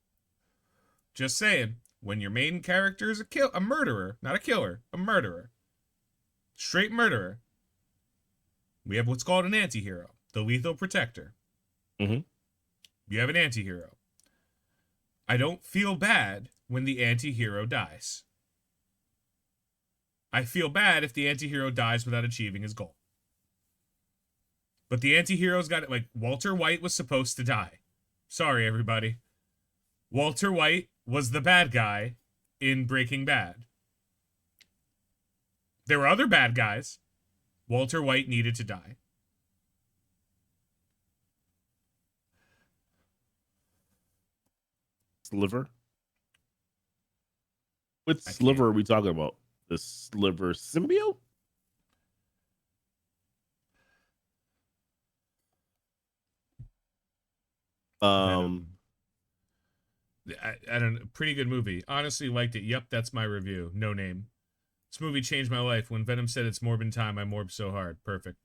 Just saying, when your main character is a murderer, not a killer, a murderer, straight murderer, we have what's called an anti-hero, the lethal protector. You have an anti-hero. I don't feel bad when the anti-hero dies. I feel bad if the anti-hero dies without achieving his goal. But the anti-heroes got it. Like, Walter White was supposed to die. Sorry, everybody. Walter White was the bad guy in Breaking Bad. There were other bad guys. Walter White needed to die. Sliver? What sliver are we talking about? The Sliver symbiote? I don't know. Pretty good movie. Honestly liked it. Yep, that's my review. No name. This movie changed my life. When Venom said it's Morbin time, I morbed so hard. Perfect.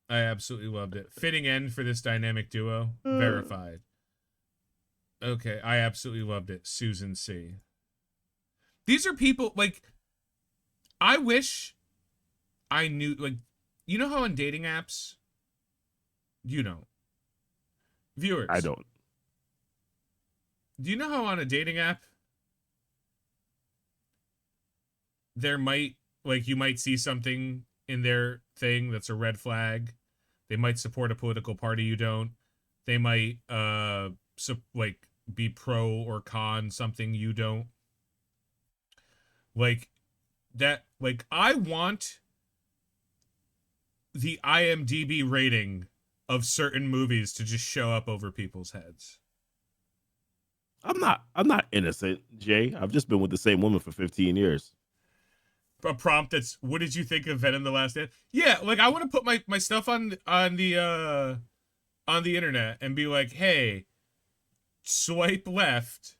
I absolutely loved it. Fitting end for this dynamic duo. Verified. Okay, I absolutely loved it. Susan C. These are people, like, I wish I knew, like, you know how on dating apps, you know, viewers. I don't. Do you know how on a dating app, there might, like, you might see something in their thing that's a red flag. They might support a political party you don't. They might, like, be pro or con something you don't. Like, that, like, I want the IMDb rating of certain movies to just show up over people's heads. I'm not innocent, Jay. I've just been with the same woman for 15 years. A prompt that's, what did you think of Venom the Last Dance? Yeah, like, I want to put my stuff on the internet and be like, hey, swipe left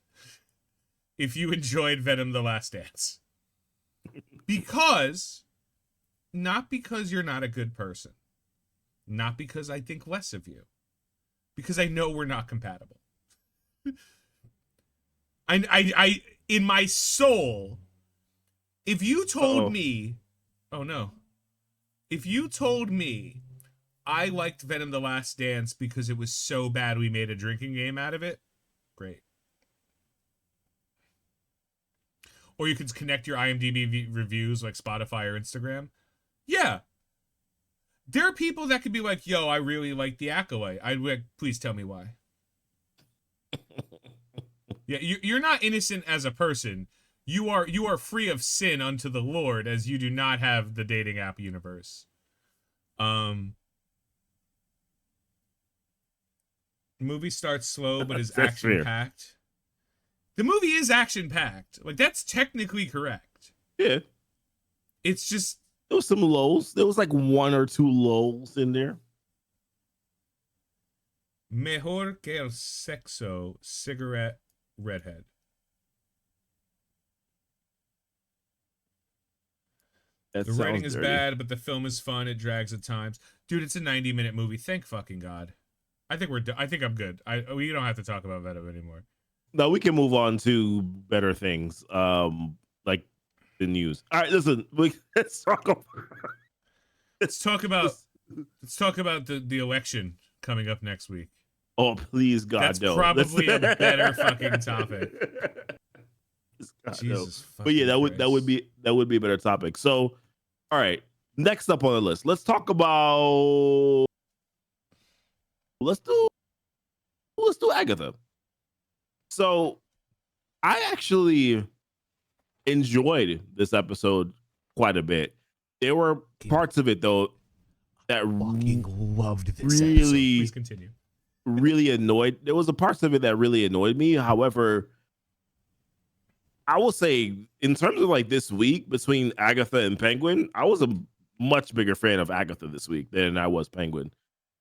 if you enjoyed Venom the Last Dance. Because, not because you're not a good person. Not because I think less of you. Because I know we're not compatible. I in my soul, if you told me, oh no. If you told me I liked Venom the Last Dance because it was so bad we made a drinking game out of it, great. Or you could connect your IMDb reviews like Spotify or Instagram. Yeah. There are people that could be like, yo, I really like The Acolyte. I'd like, please tell me why. Yeah, you're not innocent as a person. You are free of sin unto the Lord, as you do not have the dating app universe. Movie starts slow but is action packed. The movie is action packed. Like, that's technically correct. Yeah. It's just, there was some lows. There was like one or two lows in there. Mejor que el sexo, cigarette, redhead. That the writing is dirty. bad, but the film is fun. It drags at times. Dude, it's a 90-minute movie. Thank fucking God. I think I'm good. We don't have to talk about Venom anymore. No, we can move on to better things. Like the news. All right, listen. Let's talk about the election coming up next week. Oh, please, God, that's no. Probably a better fucking topic. God, Jesus, no. But yeah, that would be a better topic. So, all right, next up on the list, let's talk about. Let's do Agatha. So, I actually enjoyed this episode quite a bit. There were parts of it though that fucking loved this really episode. Please continue. Really annoyed. There was a parts of it that really annoyed me. However, I will say in terms of like this week between Agatha and Penguin, I was a much bigger fan of Agatha this week than I was Penguin.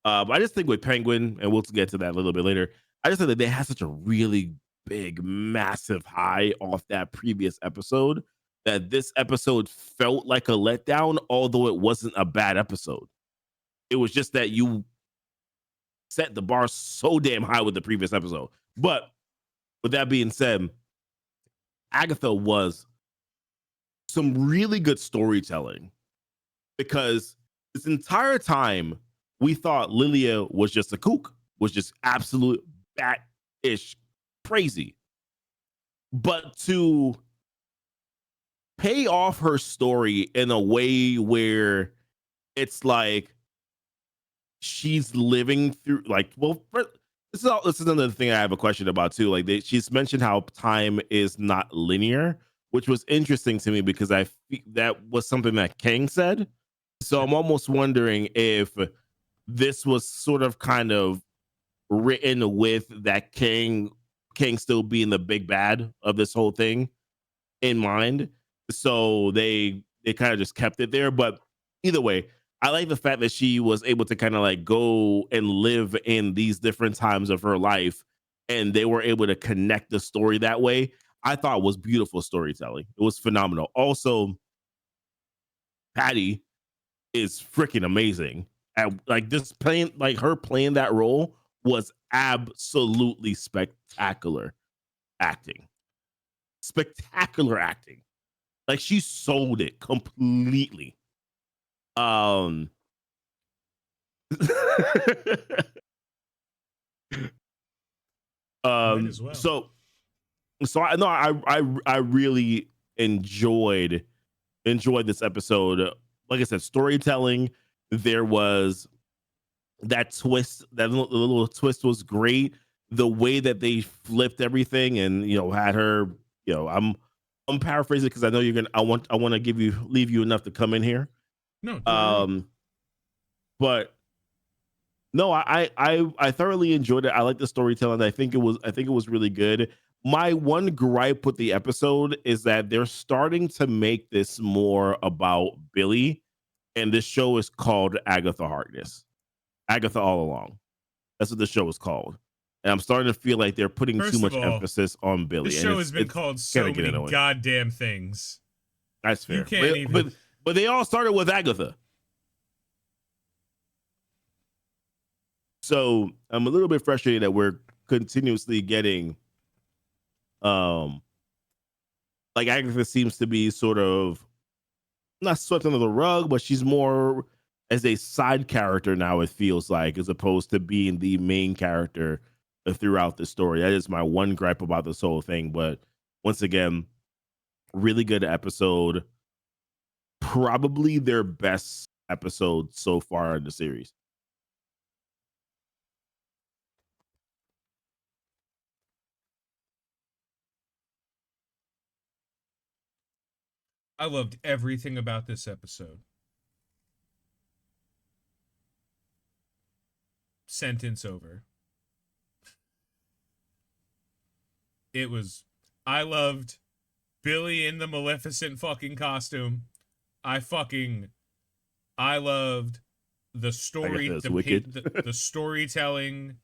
I just think with Penguin, and we'll get to that a little bit later, I just think that they had such a really big, massive high off that previous episode that this episode felt like a letdown, although it wasn't a bad episode. It was just that you set the bar so damn high with the previous episode. But with that being said, Agatha was some really good storytelling because this entire time we thought Lilia was just a kook, was just absolute bat-ish crazy. But to pay off her story in a way where it's like, she's living through like this is another thing I have a question about too. Like she's mentioned how time is not linear, which was interesting to me because that was something that Kang said. So I'm almost wondering if this was sort of kind of written with that King still being the big bad of this whole thing in mind. So they kind of just kept it there. But either way, I like the fact that she was able to kind of like go and live in these different times of her life, and they were able to connect the story that way. I thought was beautiful storytelling. It was phenomenal. Also, Patty is freaking amazing. And like this playing, like her playing that role was absolutely spectacular acting. Spectacular acting. Like she sold it completely. Um Might as well. so I know I really enjoyed this episode. Like I said, storytelling. There was that twist, that little twist was great. The way that they flipped everything and had her, I'm paraphrasing because I know you're gonna I want to leave you enough to come in here. No, do it right. But no, I thoroughly enjoyed it. I like the storytelling. I think it was really good. My one gripe with the episode is that they're starting to make this more about Billy, and this show is called Agatha All Along. That's what the show is called. And I'm starting to feel like they're putting First too of much all, emphasis on Billy. This And show has been called so many goddamn things. That's fair. You can't even. But they all started with Agatha. So I'm a little bit frustrated that we're continuously getting, like Agatha seems to be sort of not swept under the rug, but she's more as a side character now. It feels like, as opposed to being the main character throughout the story. That is my one gripe about this whole thing. But once again, really good episode. Probably their best episode so far in the series. I loved everything about this episode. Sentence over. I loved Billy in the Maleficent fucking costume. I loved the story, the storytelling,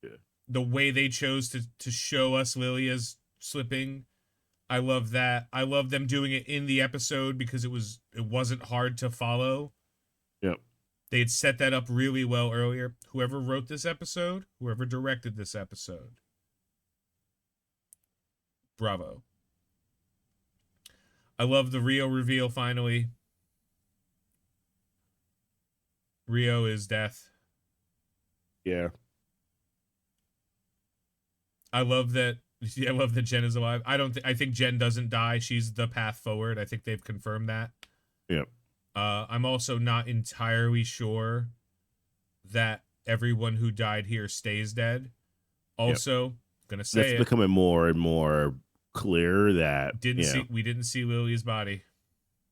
yeah. The way they chose to show us Lilia's slipping. I love that. I love them doing it in the episode because it wasn't hard to follow. Yep. They had set that up really well earlier. Whoever wrote this episode, whoever directed this episode, bravo. I love the Rio reveal finally. Rio is death. Yeah. I love that Jen is alive. I think Jen doesn't die. She's the path forward. I think they've confirmed that. Yep. I'm also not entirely sure that everyone who died here stays dead. Also, gonna say it's becoming more and more clear that we didn't see Lily's body.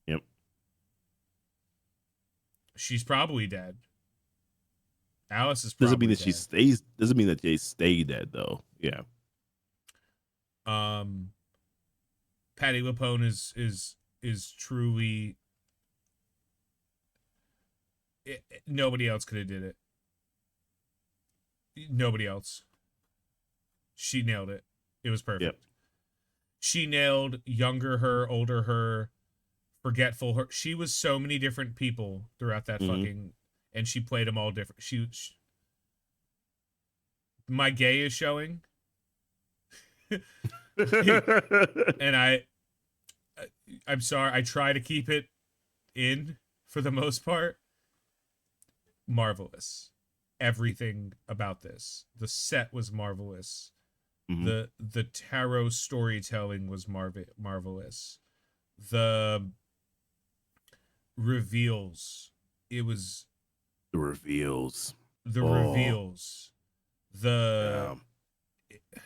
Yep. She's probably dead. Alice is doesn't probably mean that dead. she stays. Doesn't mean that they stay dead though. Yeah. Patty LuPone is truly. Nobody else could have did it. Nobody else. She nailed it. It was perfect. Yep. She nailed younger her, older her, forgetful her. She was so many different people throughout that fucking, and she played them all different. She my gay is showing. And I'm sorry, I try to keep it in for the most part. Marvelous. Everything about this. The set was marvelous. The tarot storytelling was marvelous. The reveals, it was The reveals. The Oh, reveals. The yeah.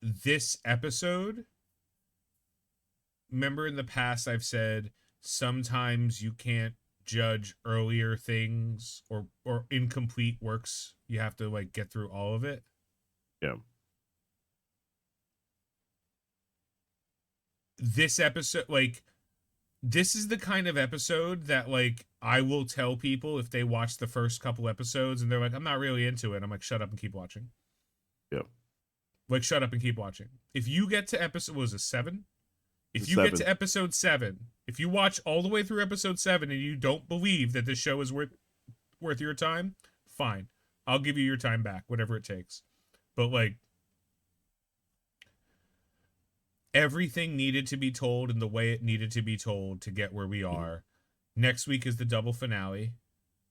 This episode, remember in the past I've said sometimes you can't judge earlier things or incomplete works. You have to like get through all of it. Yeah. This episode, like, this is the kind of episode that like I will tell people if they watch the first couple episodes and they're like, I'm not really into it. I'm like, shut up and keep watching. Yeah. Like, shut up and keep watching. If you get to episode, what was it, 7? If It's you get 7. to episode 7, if you watch all the way through episode 7 and you don't believe that this show is worth your time, fine. I'll give you your time back, whatever it takes. But like, everything needed to be told in the way it needed to be told to get where we Mhm. are. Next week is the double finale.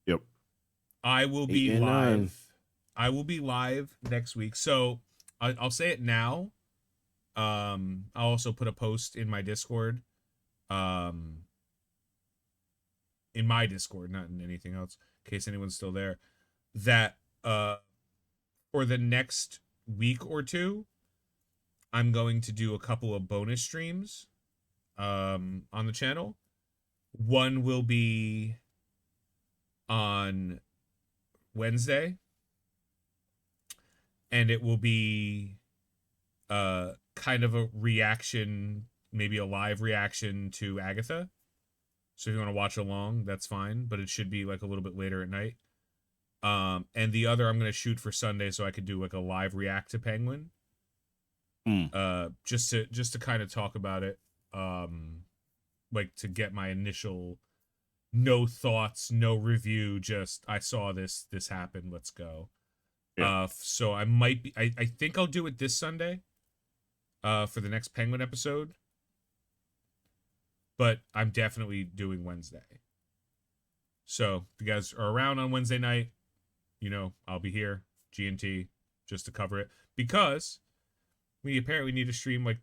Yep. I will 8 be and 9. live. I will be live next week. So I'll say it now. I'll also put a post in my Discord. Um, in my Discord, not in anything else, in case anyone's still there. That for the next week or two, I'm going to do a couple of bonus streams on the channel. One will be on Wednesday, and it will be kind of a reaction, maybe a live reaction to Agatha. So if you want to watch along, that's fine, but it should be like a little bit later at night. And the other I'm gonna shoot for Sunday so I could do like a live react to Penguin. Mm. Just to kind of talk about it. Like to get my initial no thoughts, no review, just I saw this happen, let's go. Yeah. So I might be I think I'll do it this Sunday. For the next Penguin episode. But I'm definitely doing Wednesday. So if you guys are around on Wednesday night, you know, I'll be here, GnT, just to cover it. Because we apparently need to stream like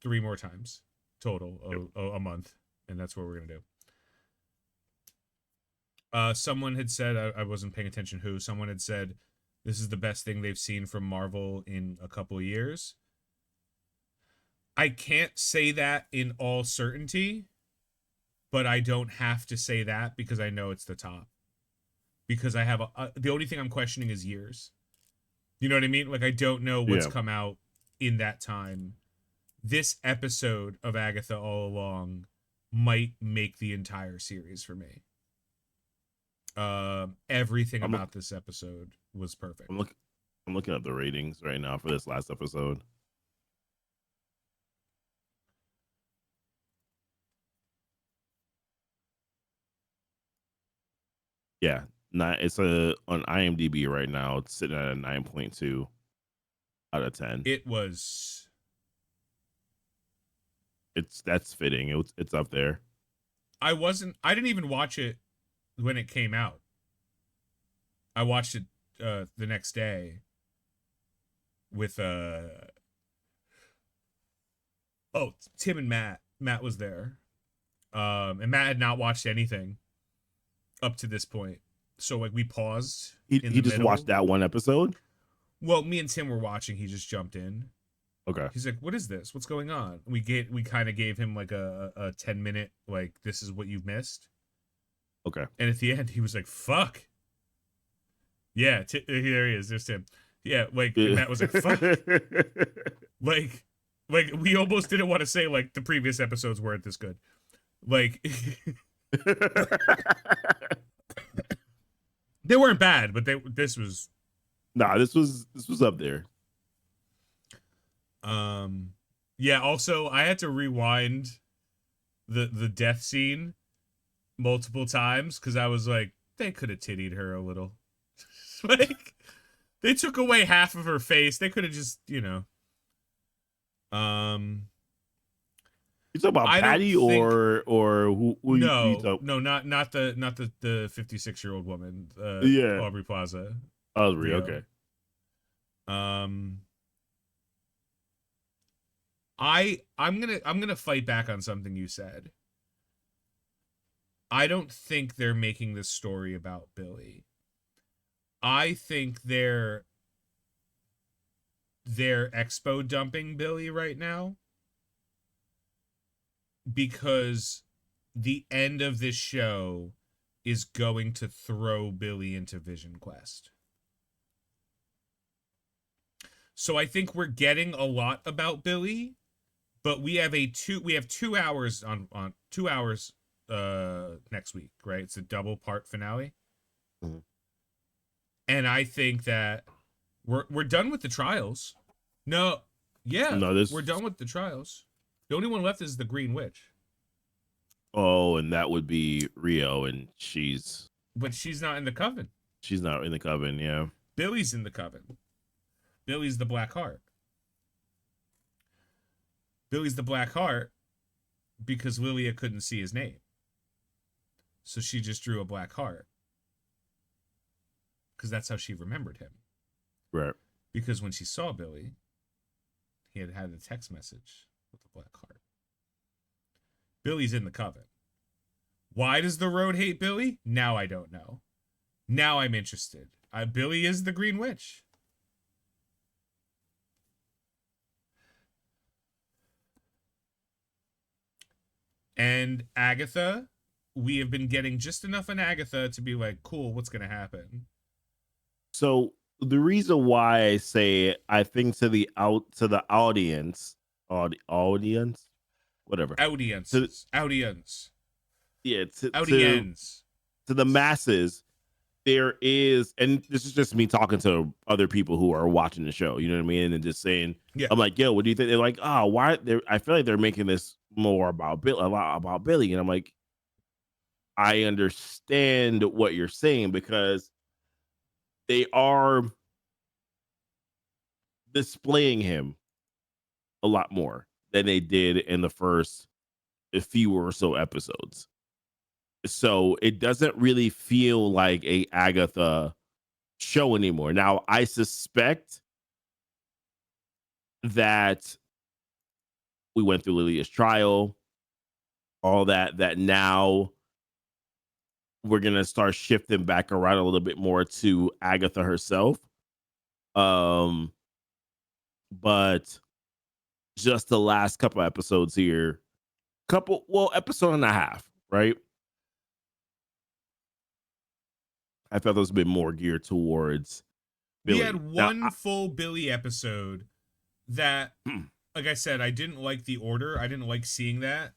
3 more times total a month. And that's what we're going to do. Someone had said, I wasn't paying attention who, someone had said, this is the best thing they've seen from Marvel in a couple of years. I can't say that in all certainty, but I don't have to say that because I know it's the top. Because I have the only thing I'm questioning is years. You know what I mean? Like I don't know what's Yeah. come out in that time. This episode of Agatha All Along might make the entire series for me. Everything about this episode was perfect. I'm looking at the ratings right now for this last episode. Yeah, it's on IMDb right now. It's sitting at a 9.2 out of 10. That's fitting. It's up there. I didn't even watch it when it came out. I watched it the next day with Tim and Matt. Matt was there. And Matt had not watched anything up to this point. So like we paused He in the just middle. watched that one episode. Well, me and Tim were watching. He just jumped in. Okay. He's like, "What is this? What's going on?" We kind of gave him like a 10-minute like this is what you've missed. Okay. And at the end, he was like, "Fuck." Yeah, there he is. There's Tim. Yeah, like Matt was like, "Fuck." like we almost didn't want to say like the previous episodes weren't this good. Like they weren't bad, but this was this was up there. Yeah, also I had to rewind the death scene multiple times because I was like, they could have tittied her a little. Like they took away half of her face. They could have just, you know. You talking about Patty or who no, you talk? No, not the 56-year-old woman. Yeah, Aubrey Plaza. Aubrey. Okay. I'm gonna fight back on something you said. I don't think they're making this story about Billy. I think they're expo dumping Billy right now because the end of this show is going to throw Billy into Vision Quest. So I think we're getting a lot about Billy, but we have 2 hours on 2 hours next week, right? It's a double part finale. Mhm. And I think that we're done with the trials. No, yeah, No, this. we're done with the trials. The only one left is the Green Witch. Oh, and that would be Rio, and But she's not in the coven. she's not in the coven. Yeah. Billy's in the coven. Billy's the Black Heart. Billy's the Black Heart because Lilia couldn't see his name. So she just drew a black heart. Because that's how she remembered him. Right. Because when she saw Billy, he had a text message with a black heart. Billy's in the coven. Why does the road hate Billy? Now I don't know. Now I'm interested. Billy is the Green Witch. And Agatha, we have been getting just enough on Agatha to be like, cool, what's going to happen? So the reason why I say I think to the audience, whatever, Audience. yeah, Audience. to the masses, there is, and this is just me talking to other people who are watching the show, you know what I mean, and just saying, Yeah. I'm like, yo, what do you think? They're like, oh, why? I feel like they're making this more about Bill, a lot about Billy, and I'm like, I understand what you're saying because they are displaying him a lot more than they did in the first few or so episodes. So it doesn't really feel like a Agatha show anymore. Now, I suspect that we went through Lilia's trial, all that now we're going to start shifting back around a little bit more to Agatha herself. But just the last couple episodes here, episode and a half, right? I felt those a bit more geared towards Billy. We had one full Billy episode that, like I said, I didn't like the order. I didn't like seeing that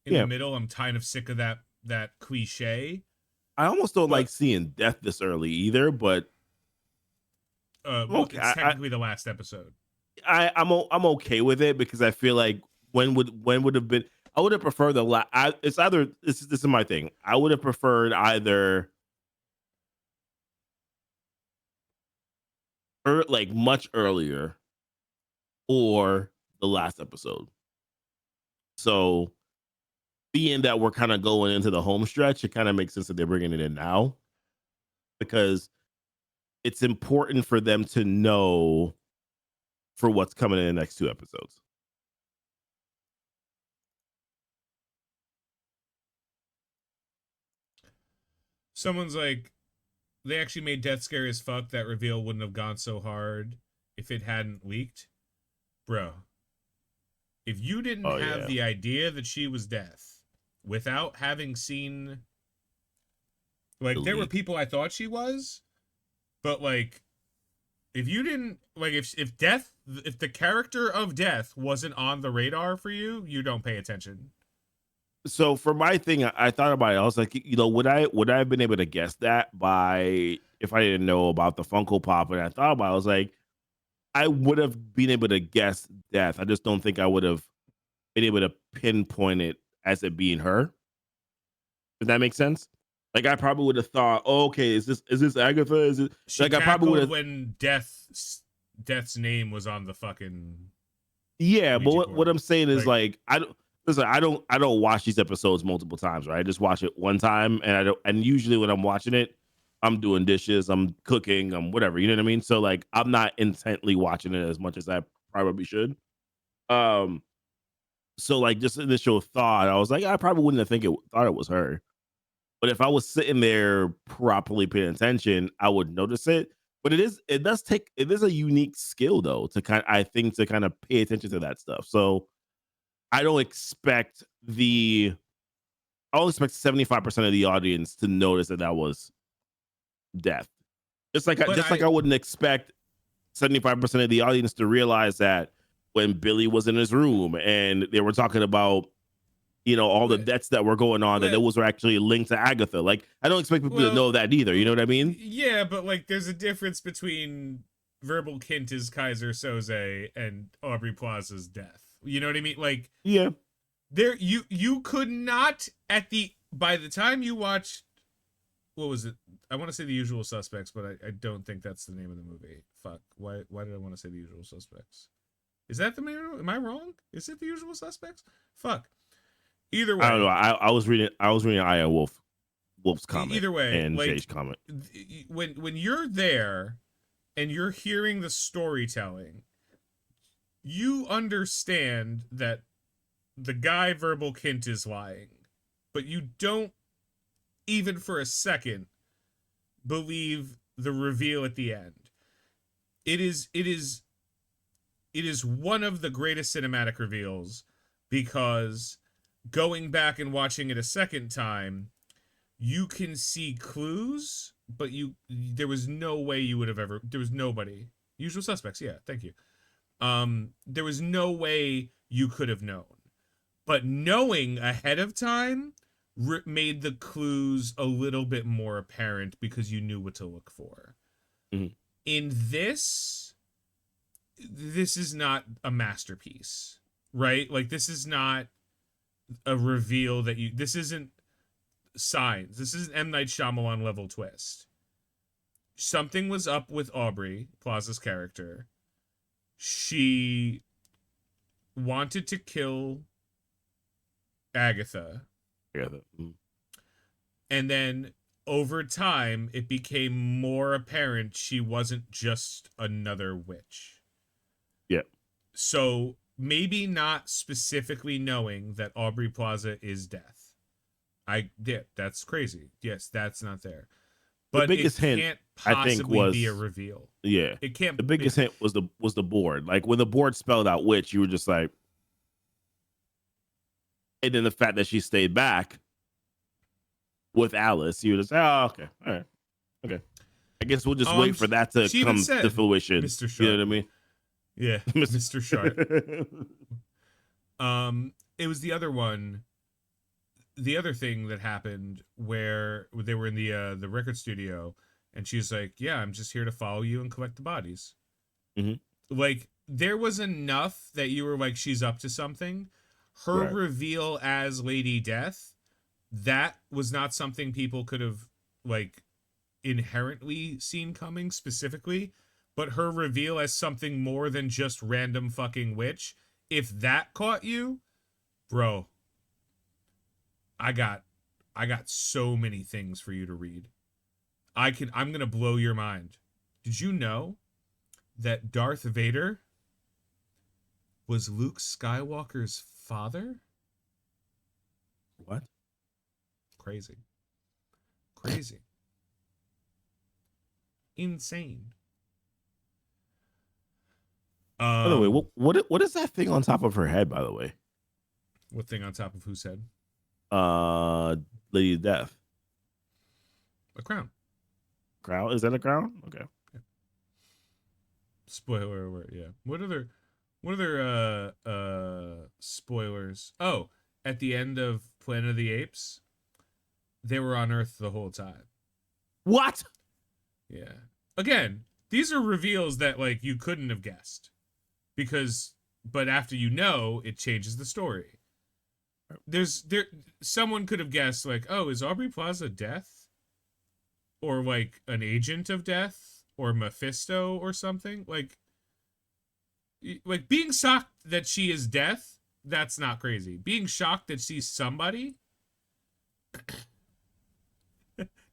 in the middle. I'm kind of sick of that cliche. I almost don't like seeing death this early either, but okay, it's technically the last episode. I'm okay with it because I feel like when would have been, I would have preferred it's either this is my thing. I would have preferred either like much earlier or the last episode. So being that we're kind of going into the home stretch, it kind of makes sense that they're bringing it in now because it's important for them to know for what's coming in the next 2 episodes. Someone's like, they actually made Death scary as fuck. That reveal wouldn't have gone so hard if it hadn't leaked. Bro, if you didn't have the idea that she was Death without having seen, like, there were people I thought she was, but like, if you didn't, like, if the character of Death wasn't on the radar for you, you don't pay attention. So for my thing, I thought about it. I was like, would I have been able to guess that by if I didn't know about the Funko Pop? And I thought about it, I was like, I would have been able to guess Death. I just don't think I would have been able to pinpoint it as it being her. Does that make sense? Like I probably would have thought, oh, okay, is this Agatha? Is it like I probably would have when Death's name was on the fucking but what I'm saying is like I don't watch these episodes multiple times, right? I just watch it one time, and usually when I'm watching it, I'm doing dishes, I'm cooking, I'm whatever, you know what I mean? So like I'm not intently watching it as much as I probably should. So like just initial thought, I was like, I probably wouldn't have thought it was her. But if I was sitting there properly paying attention, I would notice it. But it is a unique skill though I think to kind of pay attention to that stuff. So I don't expect the I'll expect 75% of the audience to notice that was death. But Just like I wouldn't expect 75% of the audience to realize that when Billy was in his room and they were talking about, all the deaths that were going on, that those were actually linked to Agatha. Like, I don't expect people to know that either. You know what I mean? Yeah, but like, there's a difference between Verbal Kint's Kaiser Soze and Aubrey Plaza's death. You know what I mean? Like, yeah, you could not by the time you watched, what was it? I want to say The Usual Suspects, but I don't think that's the name of the movie. Fuck. Why did I want to say The Usual Suspects? Is that the name? Am I wrong? Is it The Usual Suspects? Fuck. Either way, I don't know. I was reading Aya Wolf's comment. Either way, and like, Jay's comment. When you're there and you're hearing the storytelling, you understand that the guy Verbal Kint is lying, but you don't even for a second believe the reveal at the end. It is one of the greatest cinematic reveals, because going back and watching it a second time, you can see clues, but there was no way you would have ever, there was nobody. Usual Suspects, yeah, thank you. There was no way you could have known. But knowing ahead of time made the clues a little bit more apparent because you knew what to look for. Mm-hmm. In this is not a masterpiece, right? Like, this is not a reveal this isn't Signs. This is an M. Night Shyamalan level twist. Something was up with Aubrey Plaza's character. She wanted to kill Agatha. Mm-hmm. And then over time, it became more apparent she wasn't just another witch. Yeah. So maybe not specifically knowing that Aubrey Plaza is death. That's crazy. Yes, that's not there. But the biggest hint, can't possibly I think, be a reveal. Yeah. It can't. The biggest hint was the board. Like, when the board spelled out witch, you were just like, and then the fact that she stayed back with Alice, you were just like, oh, okay, all right, okay. I guess we'll just wait for that to come to fruition. Mr. Sharp. You know what I mean? Yeah, Mr. Sharp. It was the other one. The other thing that happened where they were in the record studio, and she's like, "Yeah, I'm just here to follow you and collect the bodies." Mm-hmm. Like, there was enough that you were like, she's up to something. Her reveal as Lady Death, that was not something people could have, like, inherently seen coming specifically, but her reveal as something more than just random fucking witch, if that caught you, bro, I got so many things for you to read. I'm gonna blow your mind. Did you know that Darth Vader was Luke Skywalker's father? What? Crazy. Insane. By the way, what is that thing on top of her head, by the way? What thing on top of whose head? Lady Death. A crown. Crown? Is that a crown? Okay. Yeah. Spoiler alert, yeah. What other spoilers? Oh, at the end of Planet of the Apes, they were on Earth the whole time. What? Yeah. Again, these are reveals that, like, you couldn't have guessed. But after you know, it changes the story. Someone could have guessed, like, oh, is Aubrey Plaza Death? Or, like, an agent of Death? Or Mephisto or something? Like, being shocked that she is Death, that's not crazy. Being shocked that she's somebody?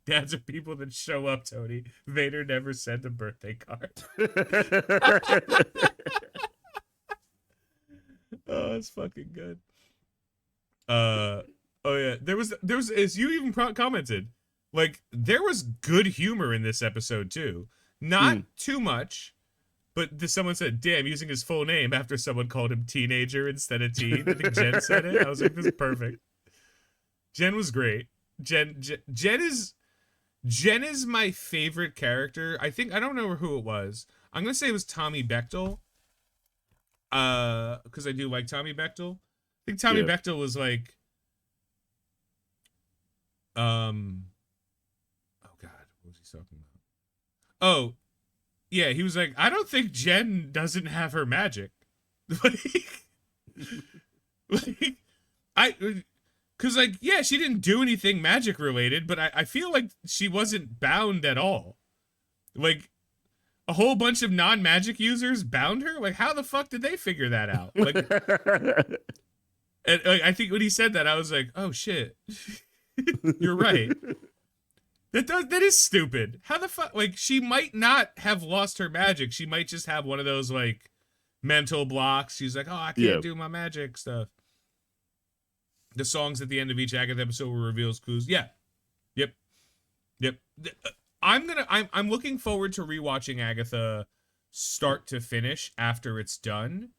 Dads are people that show up, Tony. Vader never sent a birthday card. Oh, it's fucking good. Oh yeah, there was as you even commented, like there was good humor in this episode too. Not Mm. too much, but someone said, "Damn," using his full name after someone called him teenager instead of teen. I think Jen said it. I was like, "This is perfect." Jen was great. Jen is my favorite character. I think I don't know who it was. I'm gonna say it was Tommy Bechtel. Because I do like Tommy Bechtel. I think Tommy Yeah. Bechtel was like, oh god, what was he talking about? Oh, yeah, he was like, I don't think Jen doesn't have her magic. like, I, because like, yeah, she didn't do anything magic related, but I feel like she wasn't bound at all. Like, a whole bunch of non-magic users bound her. Like, how the fuck did they figure that out? Like, and I think when he said that, I was like, oh shit, you're right. That is stupid. How the fuck? Like, she might not have lost her magic. She might just have one of those like mental blocks. She's like, oh, I can't do my magic stuff. The songs at the end of each Agatha episode will reveals clues. Yeah, yep. I'm looking forward to rewatching Agatha start to finish after it's done.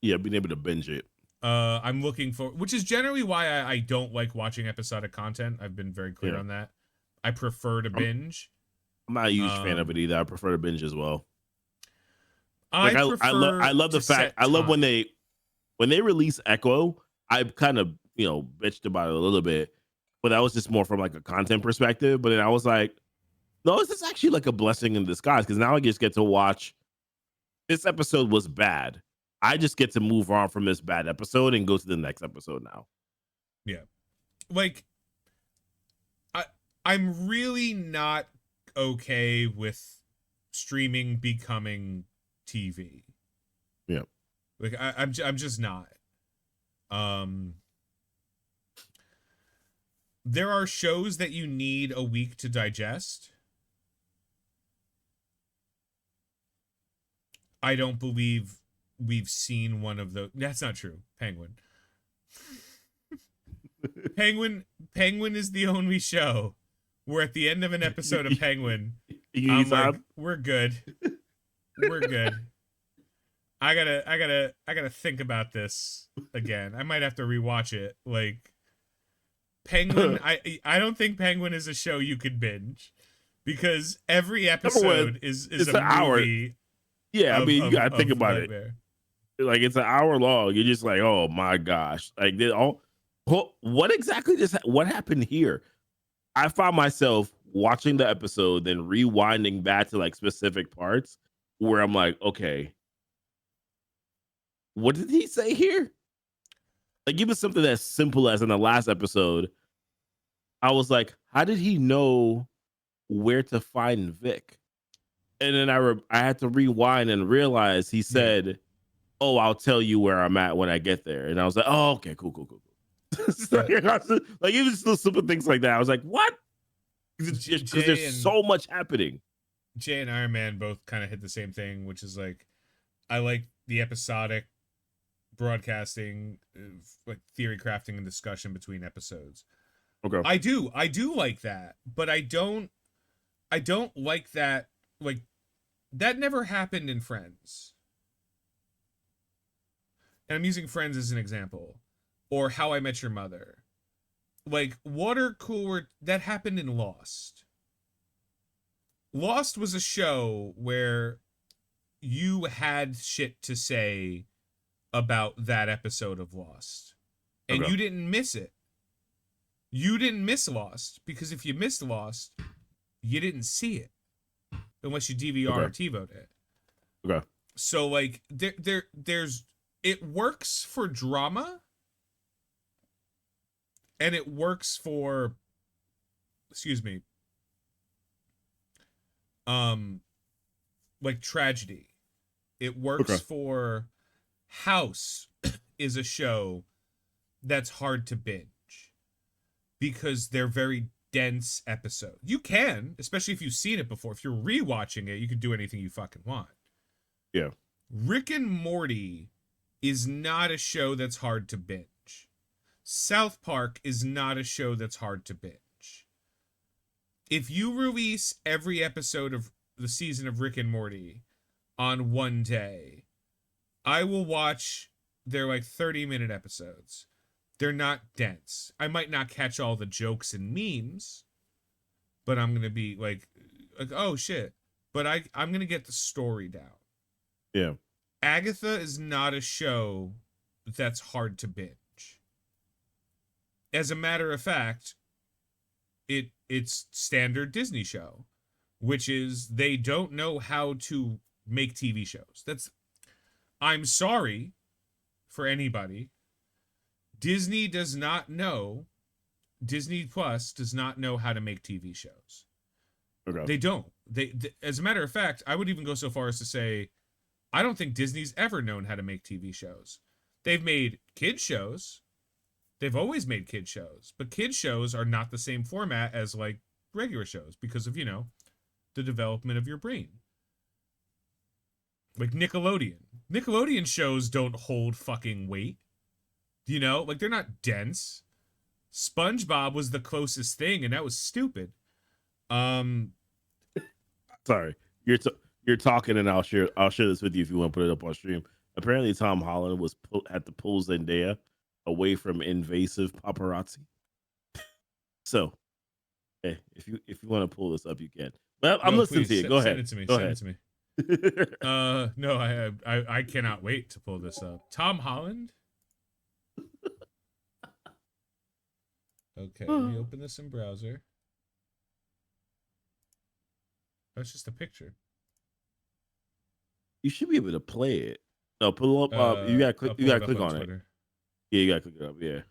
Yeah, being able to binge it. I'm looking for, which is generally why I don't like watching episodic content. I've been very clear on that. I prefer to binge. I'm not a huge fan of it either. I prefer to binge as well. Like, I love the fact, I love when they release Echo. I kind of, bitched about it a little bit, but that was just more from like a content perspective. But then I was like, no, this is actually like a blessing in disguise, because now I just get to watch. This episode was bad. I just get to move on from this bad episode and go to the next episode now. Yeah. Like, I'm really not okay with streaming becoming TV. Yeah. Like, I'm just not. There are shows that you need a week to digest. I don't believe we've seen one of those. That's not true. Penguin. Penguin is the only show where at the end of an episode of Penguin, I'm like, we're good. We're good. I gotta think about this again. I might have to rewatch it. Like, Penguin, I don't think Penguin is a show you could binge, because every episode is a movie. Hour. Yeah, I mean, you gotta think about it. Like, it's an hour long. You're just like, oh my gosh, like, what exactly what happened here? I found myself watching the episode, then rewinding back to like specific parts where I'm like, okay, what did he say here? Like, even something as simple as in the last episode, I was like, how did he know where to find Vic? And then I had to rewind and realize he said, oh, I'll tell you where I'm at when I get there. And I was like, oh, okay, cool. Like, even still simple things like that. I was like, what? Because there's so much happening. Jay and Iron Man both kind of hit the same thing, which is like, I like the episodic broadcasting, like theory crafting and discussion between episodes. Okay. I do like that, but I don't like that. Like, that never happened in Friends. And I'm using Friends as an example. Or How I Met Your Mother. Like, water cooler, that happened in Lost. Lost was a show where you had shit to say about that episode of Lost. And you didn't miss it. You didn't miss Lost, because if you missed Lost, you didn't see it. Unless you DVR or TiVo'd it. Okay. So, like, there's it works for drama, and it works for, like, tragedy. It works for House is a show that's hard to binge because they're very dense episodes. You can, especially if you've seen it before. If you're rewatching it, you can do anything you fucking want. Yeah. Rick and Morty is not a show that's hard to binge. South Park is not a show that's hard to binge. If you release every episode of the season of Rick and Morty on one day, I will watch their like 30-minute episodes. They're not dense. I might not catch all the jokes and memes, but I'm going to be like, oh shit. But I'm going to get the story down. Yeah. Agatha is not a show that's hard to binge. As a matter of fact, it's standard Disney show, which is they don't know how to make TV shows. I'm sorry for anybody. Disney Plus does not know how to make TV shows. Okay. They don't. They as a matter of fact, I would even go so far as to say I don't think Disney's ever known how to make TV shows. They've made kids shows. They've always made kids shows, but kids shows are not the same format as like regular shows because of, the development of your brain. Like Nickelodeon. Nickelodeon shows don't hold fucking weight. Like they're not dense. SpongeBob was the closest thing, and that was stupid. Sorry, you're talking, and I'll share this with you if you want to put it up on stream. Apparently, Tom Holland had to pull Zendaya away from invasive paparazzi. So, hey, if you want to pull this up, you can. But I'm listening to you. Go ahead. Send it to me. Go Send ahead. it to me. No, I cannot wait to pull this up. Tom Holland. Okay, let me open this in browser. That's just a picture. You should be able to play it. No, pull up. You gotta click. You gotta click on it. Yeah, you gotta click it up. Yeah.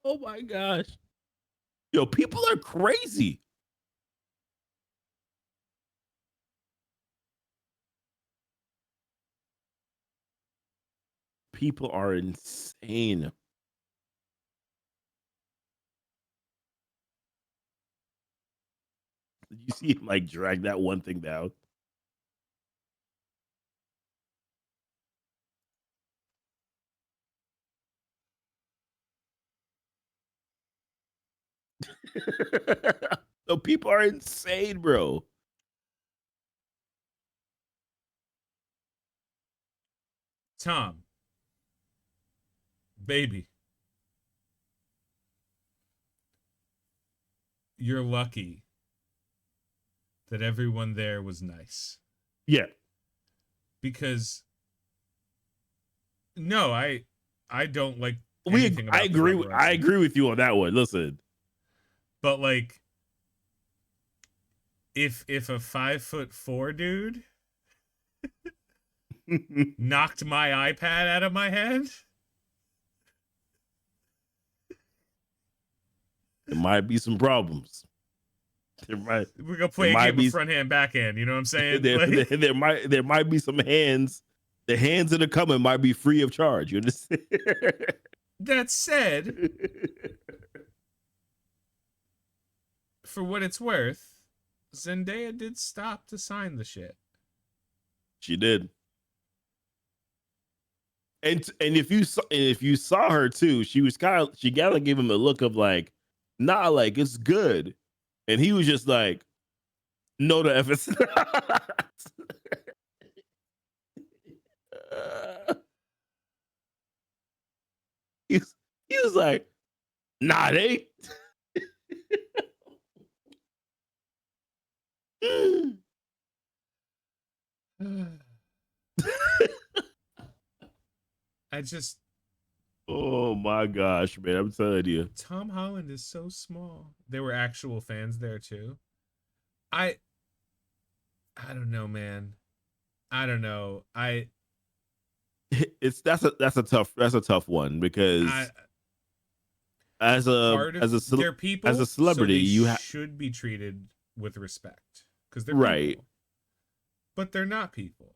Oh my gosh. Yo, people are crazy. People are insane. Did you see him like drag that one thing down? No, people are insane, bro. Tom, baby, you're lucky that everyone there was nice. Yeah. Because no, I don't like I agree with you on that one. Listen. But like if a 5'4" dude knocked my iPad out of my hand, there might be some problems. We're gonna play a game of front hand, back hand. You know what I'm saying? There might be some hands. The hands that are coming might be free of charge. You understand? That said, for what it's worth, Zendaya did stop to sign the shit. She did. And if you saw her too, she kind of gave him a look of like, nah, like it's good. And he was just like, no to F. He was like, nah, they. Oh my gosh, man. I'm telling you. Tom Holland is so small. There were actual fans there too. I don't know, man. I don't know. That's a tough one because as a celebrity, you should be treated with respect because they're right. People. But they're not people,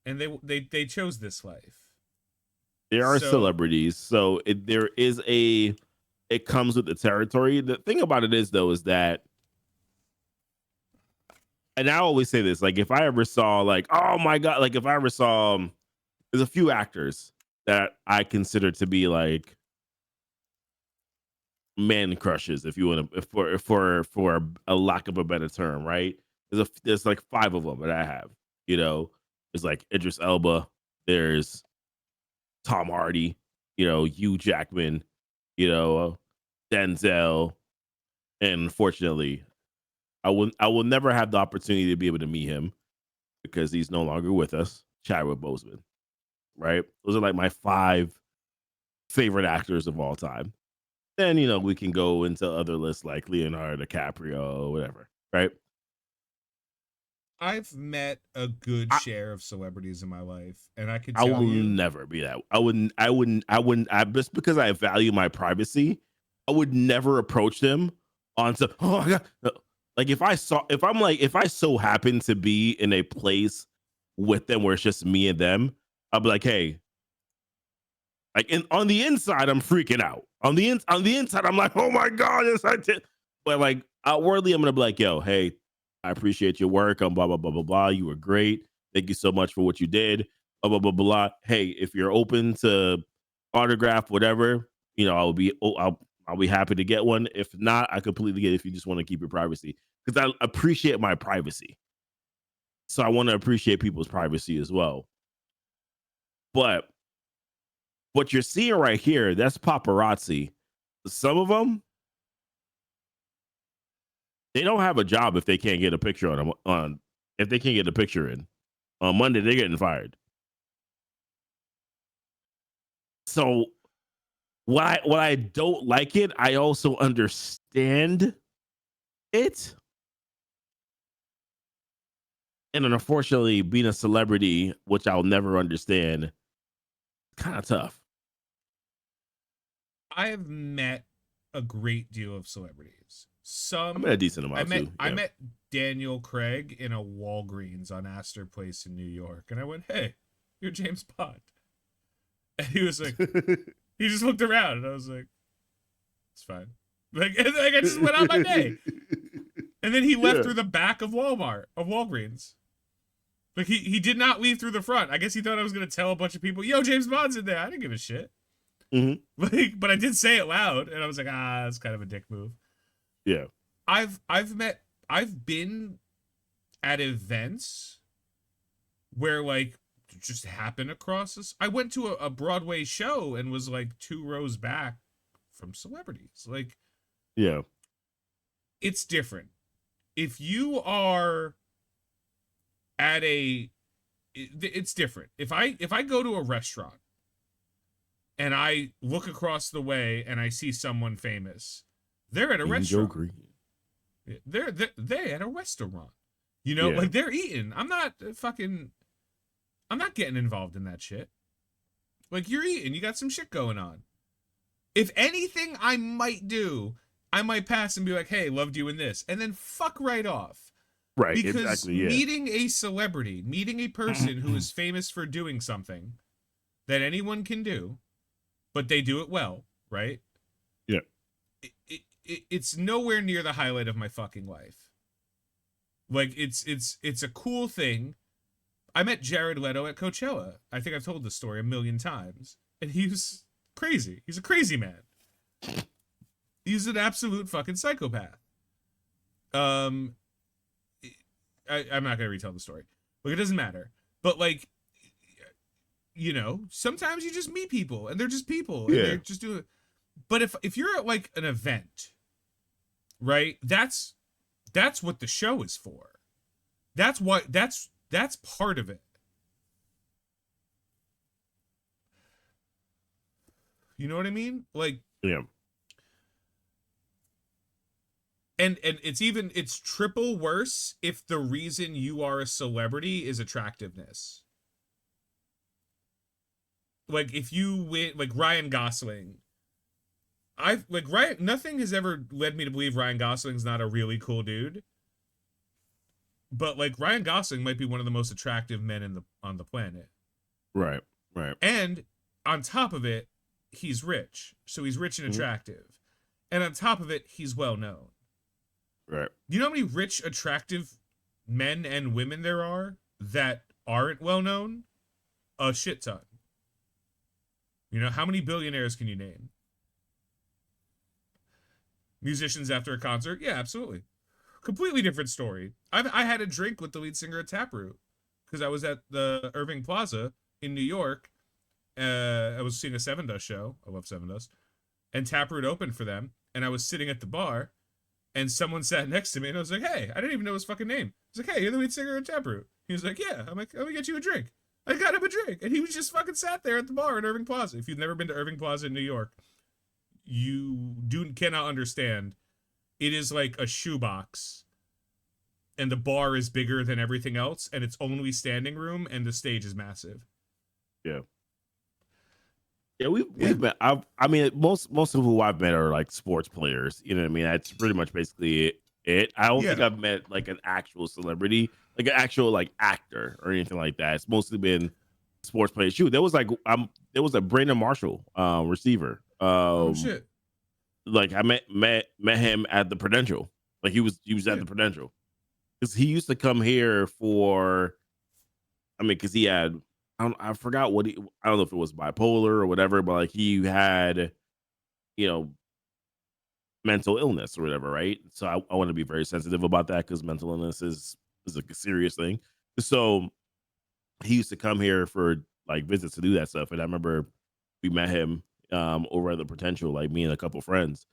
and they chose this life. There are So celebrities, so it comes with the territory. The thing about it is though is that, and I always say this, like if I ever saw like, oh my god, like if I ever saw there's a few actors that I consider to be like man crushes, if you want to, for a lack of a better term, right? There's like five of them that I have. You know, there's like Idris Elba, there's Tom Hardy, Hugh Jackman, Denzel, and unfortunately, I will never have the opportunity to be able to meet him because he's no longer with us. Chadwick Boseman, right? Those are like my five favorite actors of all time. Then we can go into other lists like Leonardo DiCaprio or whatever, right? I've met a good I, share of celebrities in my life, and I could I tell will you, never be that. Just because I value my privacy, I would never approach them on some, oh my God. No. Like if I so happen to be in a place with them where it's just me and them, I'll be like, hey, like on the inside, I'm freaking out. On the inside, I'm like, oh my God, yes, I did. But like outwardly, I'm gonna be like, yo, hey, I appreciate your work. Blah blah blah blah blah. You were great. Thank you so much for what you did. Blah blah blah blah. Hey, if you're open to autograph, whatever, I'll be happy to get one. If not, I completely get it if you just want to keep your privacy because I appreciate my privacy. So I want to appreciate people's privacy as well. But what you're seeing right here, that's paparazzi. Some of them, they don't have a job if they can't get a picture on them. If they can't get a picture in on Monday, they're getting fired. So why I don't like it, I also understand it. And unfortunately, being a celebrity, which I'll never understand, kind of tough. I have met a great deal of celebrities. I met a decent I amount met too. I Yeah. met Daniel Craig in a Walgreens on Astor Place in New York, and I went, "Hey, you're James Bond," and he was like, he just looked around, and I was like, "It's fine." Like, and like I just went on my day, and then he left Yeah. through the back of Walgreens. Like he did not leave through the front. I guess he thought I was gonna tell a bunch of people, "Yo, James Bond's in there." I didn't give a shit. Mm-hmm. Like, but I did say it loud, and I was like, that's kind of a dick move. Yeah. I've been at events where like just happen across us. I went to a Broadway show and was like 2 rows back from celebrities. Like, Yeah. it's different. If you are at it's different. If I go to a restaurant and I look across the way and I see someone famous, they're at a Even Joe restaurant. Green. They're at a restaurant. Yeah. Like they're eating. I'm not getting involved in that shit. Like you're eating, you got some shit going on. If anything I might pass and be like, "Hey, loved you in this." And then fuck right off. Right. Because Exactly. Yeah. meeting a celebrity, meeting a person who is famous for doing something that anyone can do, but they do it well, right? Yeah. It's nowhere near the highlight of my fucking life. Like it's a cool thing. I met Jared Leto at Coachella. I think I've told this story a million times, and he was crazy. He's a crazy man. He's an absolute fucking psychopath. I'm not gonna retell the story. Like it doesn't matter. But like, sometimes you just meet people, and they're just people, and they're just doing. But if you're at like an event, right? That's what the show is for. That's part of it. You know what I mean? Like, Yeah. and it's triple worse if the reason you are a celebrity is attractiveness. Like if you win, like Ryan Gosling. Nothing has ever led me to believe Ryan Gosling's not a really cool dude. But like Ryan Gosling might be one of the most attractive men on the planet. Right. Right. And on top of it, he's rich. So he's rich and Mhm. attractive. And on top of it, he's well known. Right. You know how many rich, attractive men and women there are that aren't well known? A shit ton. You know, how many billionaires can you name? Musicians after a concert? Yeah, absolutely. Completely different story. I had a drink with the lead singer at Taproot because I was at the Irving Plaza in New York. I was seeing a Seven Dust show. I love Seven Dust. And Taproot opened for them. And I was sitting at the bar. And someone sat next to me. And I was like, hey, I didn't even know his fucking name. I was like, hey, you're the lead singer at Taproot. He was like, yeah. I'm like, let me get you a drink. I got him a drink. And he was just fucking sat there at the bar in Irving Plaza. If you've never been to Irving Plaza in New York, you cannot understand. It is like a shoebox, and the bar is bigger than everything else, and it's only standing room, and the stage is massive. Yeah. Yeah, we've met. I mean, most of who I've met are like sports players. You know what I mean? That's pretty much basically it. I don't think I've met like an actual celebrity, like an actual like actor or anything like that. It's mostly been sports players. Shoot, there was a Brandon Marshall receiver. Oh shit! Like I met him at the Prudential. Like he was at the Prudential because he used to come here for. I mean, because he had. I forgot what I don't know if it was bipolar or whatever, but like he had, you know, mental illness or whatever, right? So I want to be very sensitive about that because mental illness is like a serious thing. So he used to come here for like visits to do that stuff, and I remember we met him over at the Potential, like me and a couple friends.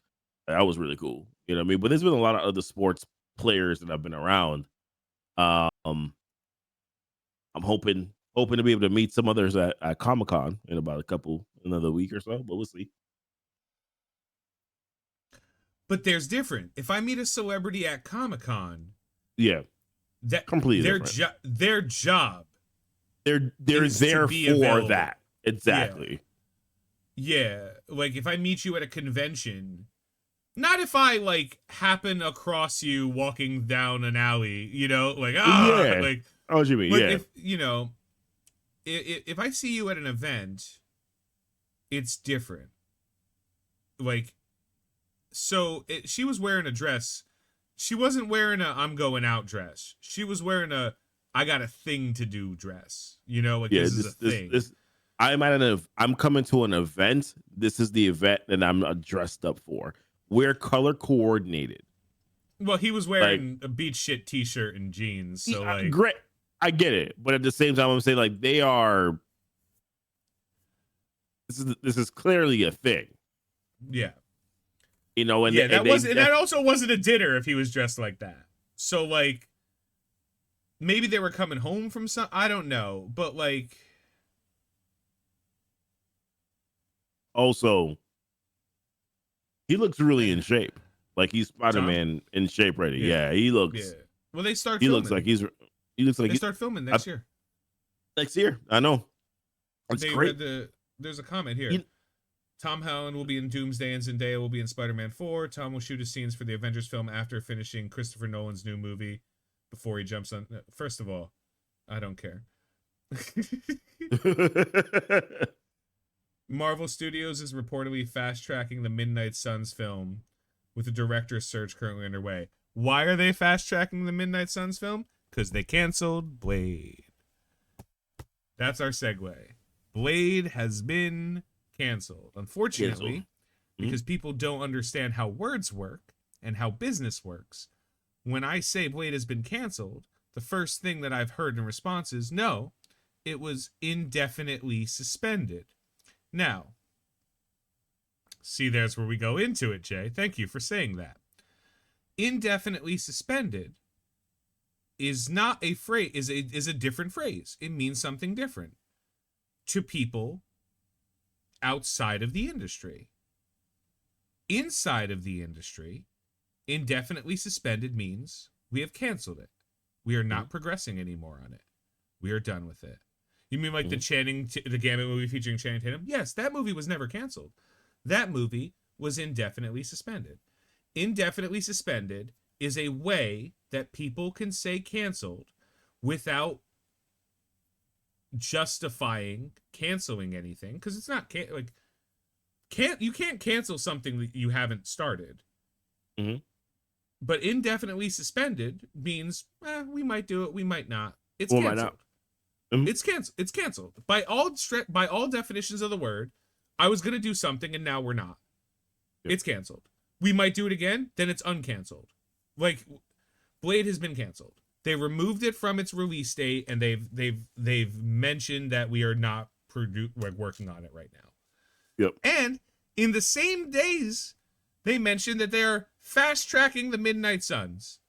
That was really cool, you know what I mean? But there's been a lot of other sports players that I've been around. I'm hoping to be able to meet some others at Comic-Con in about another week or so, but we'll see. But there's different. If I meet a celebrity at Comic-Con, yeah, that completely their different. Their job, they're there for available. that. Exactly. Yeah, like if I meet you at a convention, not if I like happen across you walking down an alley, you know, like like oh, what you mean? like Yeah, if you know, if I see you at an event, it's different. Like, so she was wearing a dress. She wasn't wearing a I'm going out dress. She was wearing a I got a thing to do dress. You know, like this is a thing. I'm coming to an event. This is the event that I'm dressed up for. We're color coordinated. Well, he was wearing a beach shit t-shirt and jeans, so like great. I get it, but at the same time, I'm saying like they are. This is clearly a thing. Yeah. You know, and that also wasn't a dinner if he was dressed like that. So like, maybe they were coming home from some. I don't know, but like. Also, he looks really in shape. Like he's Spider-Man in shape ready. Yeah, he looks. Yeah. Well, they start. He filming. looks like he's. He looks like they start filming next year. Next year, I know. That's great. There's a comment here. Tom Holland will be in Doomsday and Zendaya will be in Spider-Man 4. Tom will shoot his scenes for the Avengers film after finishing Christopher Nolan's new movie before he jumps on. First of all, I don't care. Marvel Studios is reportedly fast-tracking the Midnight Suns film with a director's search currently underway. Why are they fast-tracking the Midnight Suns film? Because they canceled Blade. That's our segue. Blade has been canceled, unfortunately, because people don't understand how words work and how business works. When I say Blade has been canceled, the first thing that I've heard in response is, no, it was indefinitely suspended. Now, see, there's where we go into it, Jay. Thank you for saying that. Indefinitely suspended is not a phrase, is a different phrase. It means something different to people outside of the industry. Inside of the industry, indefinitely suspended means we have canceled it. We are not progressing anymore on it. We are done with it. You mean like the Gambit movie featuring Channing Tatum? Yes, that movie was never canceled. That movie was indefinitely suspended. Indefinitely suspended is a way that people can say canceled without justifying canceling anything because it's not you can't cancel something that you haven't started. Mm-hmm. But indefinitely suspended means we might do it, we might not. It's Well, might not. canceled. It's canceled. It's canceled by all definitions of the word. I was gonna do something and now we're not. Yep. It's canceled. We might do it again, then it's uncanceled. Like Blade has been canceled. They removed it from its release date, and they've mentioned that we are not working on it right now. Yep. And in the same days, they mentioned that they're fast tracking the Midnight Suns.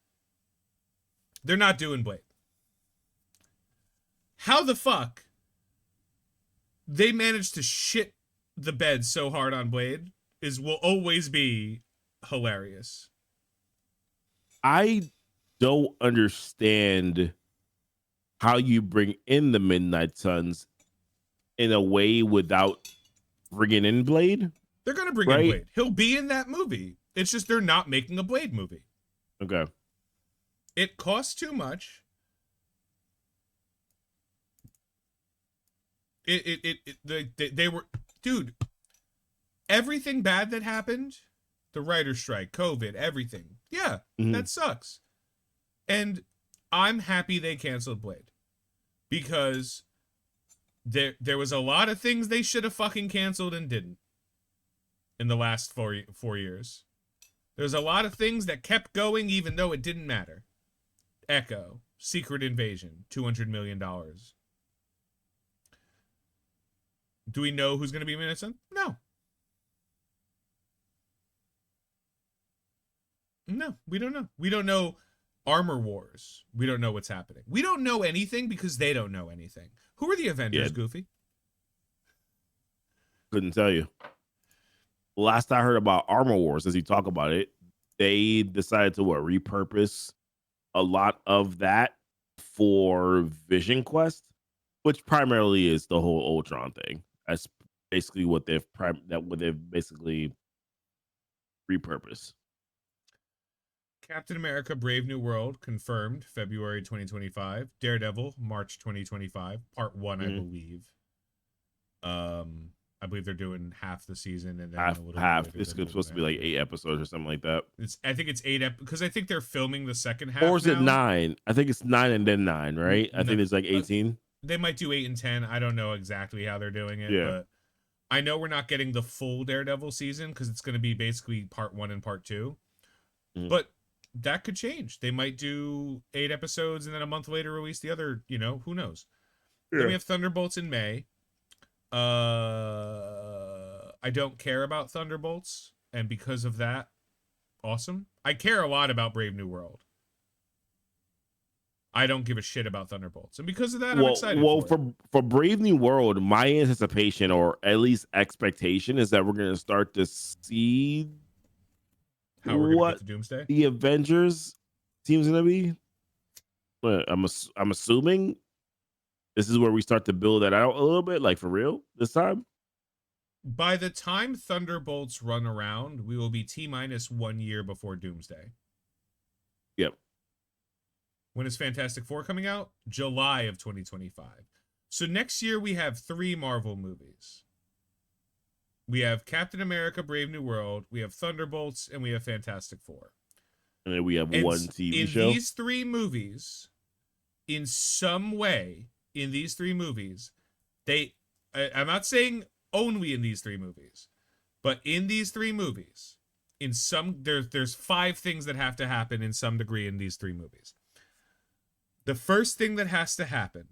They're not doing Blade. How the fuck they managed to shit the bed so hard on Blade will always be hilarious. I don't understand how you bring in the Midnight Suns in a way without bringing in Blade. They're going to bring in Blade. He'll be in that movie. It's just they're not making a Blade movie. Okay. It costs too much. They were, dude, everything bad that happened, the writer's strike, COVID, everything. Yeah, that sucks. And I'm happy they canceled Blade because there was a lot of things they should have fucking canceled and didn't in the last 4 years. There's a lot of things that kept going even though it didn't matter. Echo, Secret Invasion, $200 million. Do we know who's going to be Midnight Sun? No. No, we don't know. We don't know Armor Wars. We don't know what's happening. We don't know anything because they don't know anything. Who are the Avengers, Goofy? Couldn't tell you. Last I heard about Armor Wars, as you talk about it, they decided to repurpose a lot of that for Vision Quest, which primarily is the whole Ultron thing. That's basically what they've basically repurposed. Captain America: Brave New World confirmed February 2025. Daredevil March 2025, part 1, I believe. I believe they're doing half the season and then half. It's supposed to be like 8 episodes or something like that. I think it's 8 because I think they're filming the second half. Or is it 9? I think it's 9 and then 9, right? I think it's like 18. They might do 8 and 10. I don't know exactly how they're doing it, but I know we're not getting the full Daredevil season because it's going to be basically part 1 and part 2. But that could change. They might do 8 episodes and then a month later release the other, who knows? Then we have Thunderbolts in May. I don't care about Thunderbolts, and because of that, awesome. I care a lot about Brave New World. I don't give a shit about Thunderbolts, and because of that, I'm excited. For Brave New World, my anticipation, or at least expectation, is that we're going to start to see how we're going to get to Doomsday. The Avengers team's going to be. I'm assuming this is where we start to build that out a little bit, like for real this time. By the time Thunderbolts run around, we will be T-minus 1 year before Doomsday. Yep. When is Fantastic Four coming out? July of 2025. So next year we have 3 Marvel movies. We have Captain America: Brave New World, we have Thunderbolts, and we have Fantastic Four. And then we have one TV show. In these 3 movies, in some way, in these 3 movies, I'm not saying only in these 3 movies, but in these 3 movies, there's 5 things that have to happen in some degree in these 3 movies. The first thing that has to happen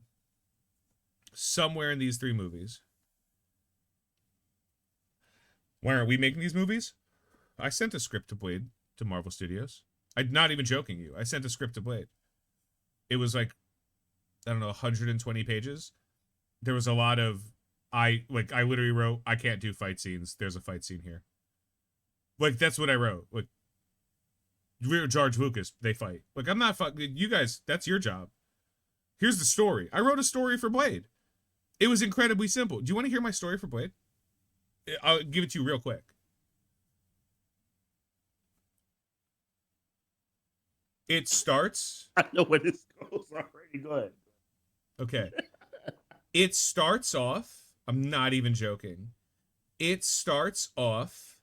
somewhere in these 3 movies. Why aren't we making these movies? I sent a script to Blade to Marvel Studios. I'm not even joking you. I sent a script to Blade. It was like, I don't know, 120 pages. There was a lot of, I literally wrote, I can't do fight scenes. There's a fight scene here. Like, that's what I wrote. Like, George Lucas, they fight. Like, I'm not fucking, you guys, that's your job. Here's the story. I wrote a story for Blade. It was incredibly simple. Do you want to hear my story for Blade? I'll give it to you real quick. It starts. I know where this goes already. Go ahead. Okay. It starts off, I'm not even joking. It starts off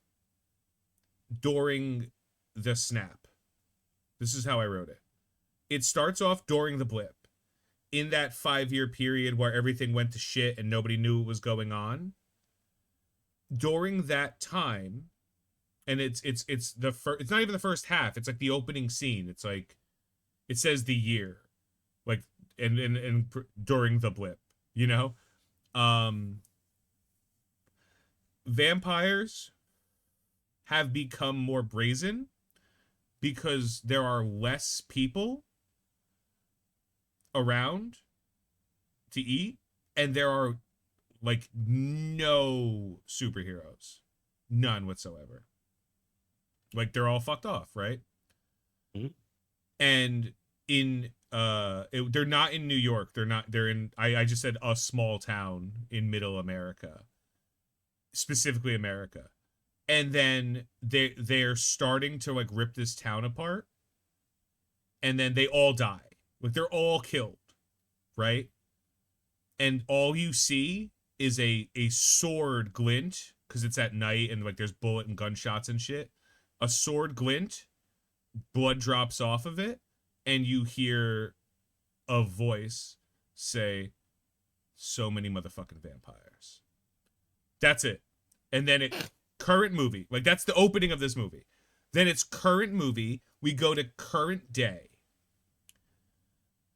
during the snap. This is how I wrote it. It starts off during the blip. In that 5-year period where everything went to shit and nobody knew what was going on. During that time, and it's the first, it's not even the first half, it's like the opening scene. It's like it says the year. Like and during the blip, you know? Vampires have become more brazen because there are less people around to eat, and there are like no superheroes, none whatsoever. Like they're all fucked off, right? Mm-hmm. And in they're not in New York. They're in I just said a small town in middle America, specifically America. And then they're starting to like rip this town apart, and then they all die. Like they're all killed, right? And all you see is a sword glint because it's at night and like there's bullet and gunshots and shit. A sword glint, blood drops off of it, and you hear a voice say, "So many motherfucking vampires." That's it. And then it current movie. Like that's the opening of this movie. Then it's current movie. We go to current day.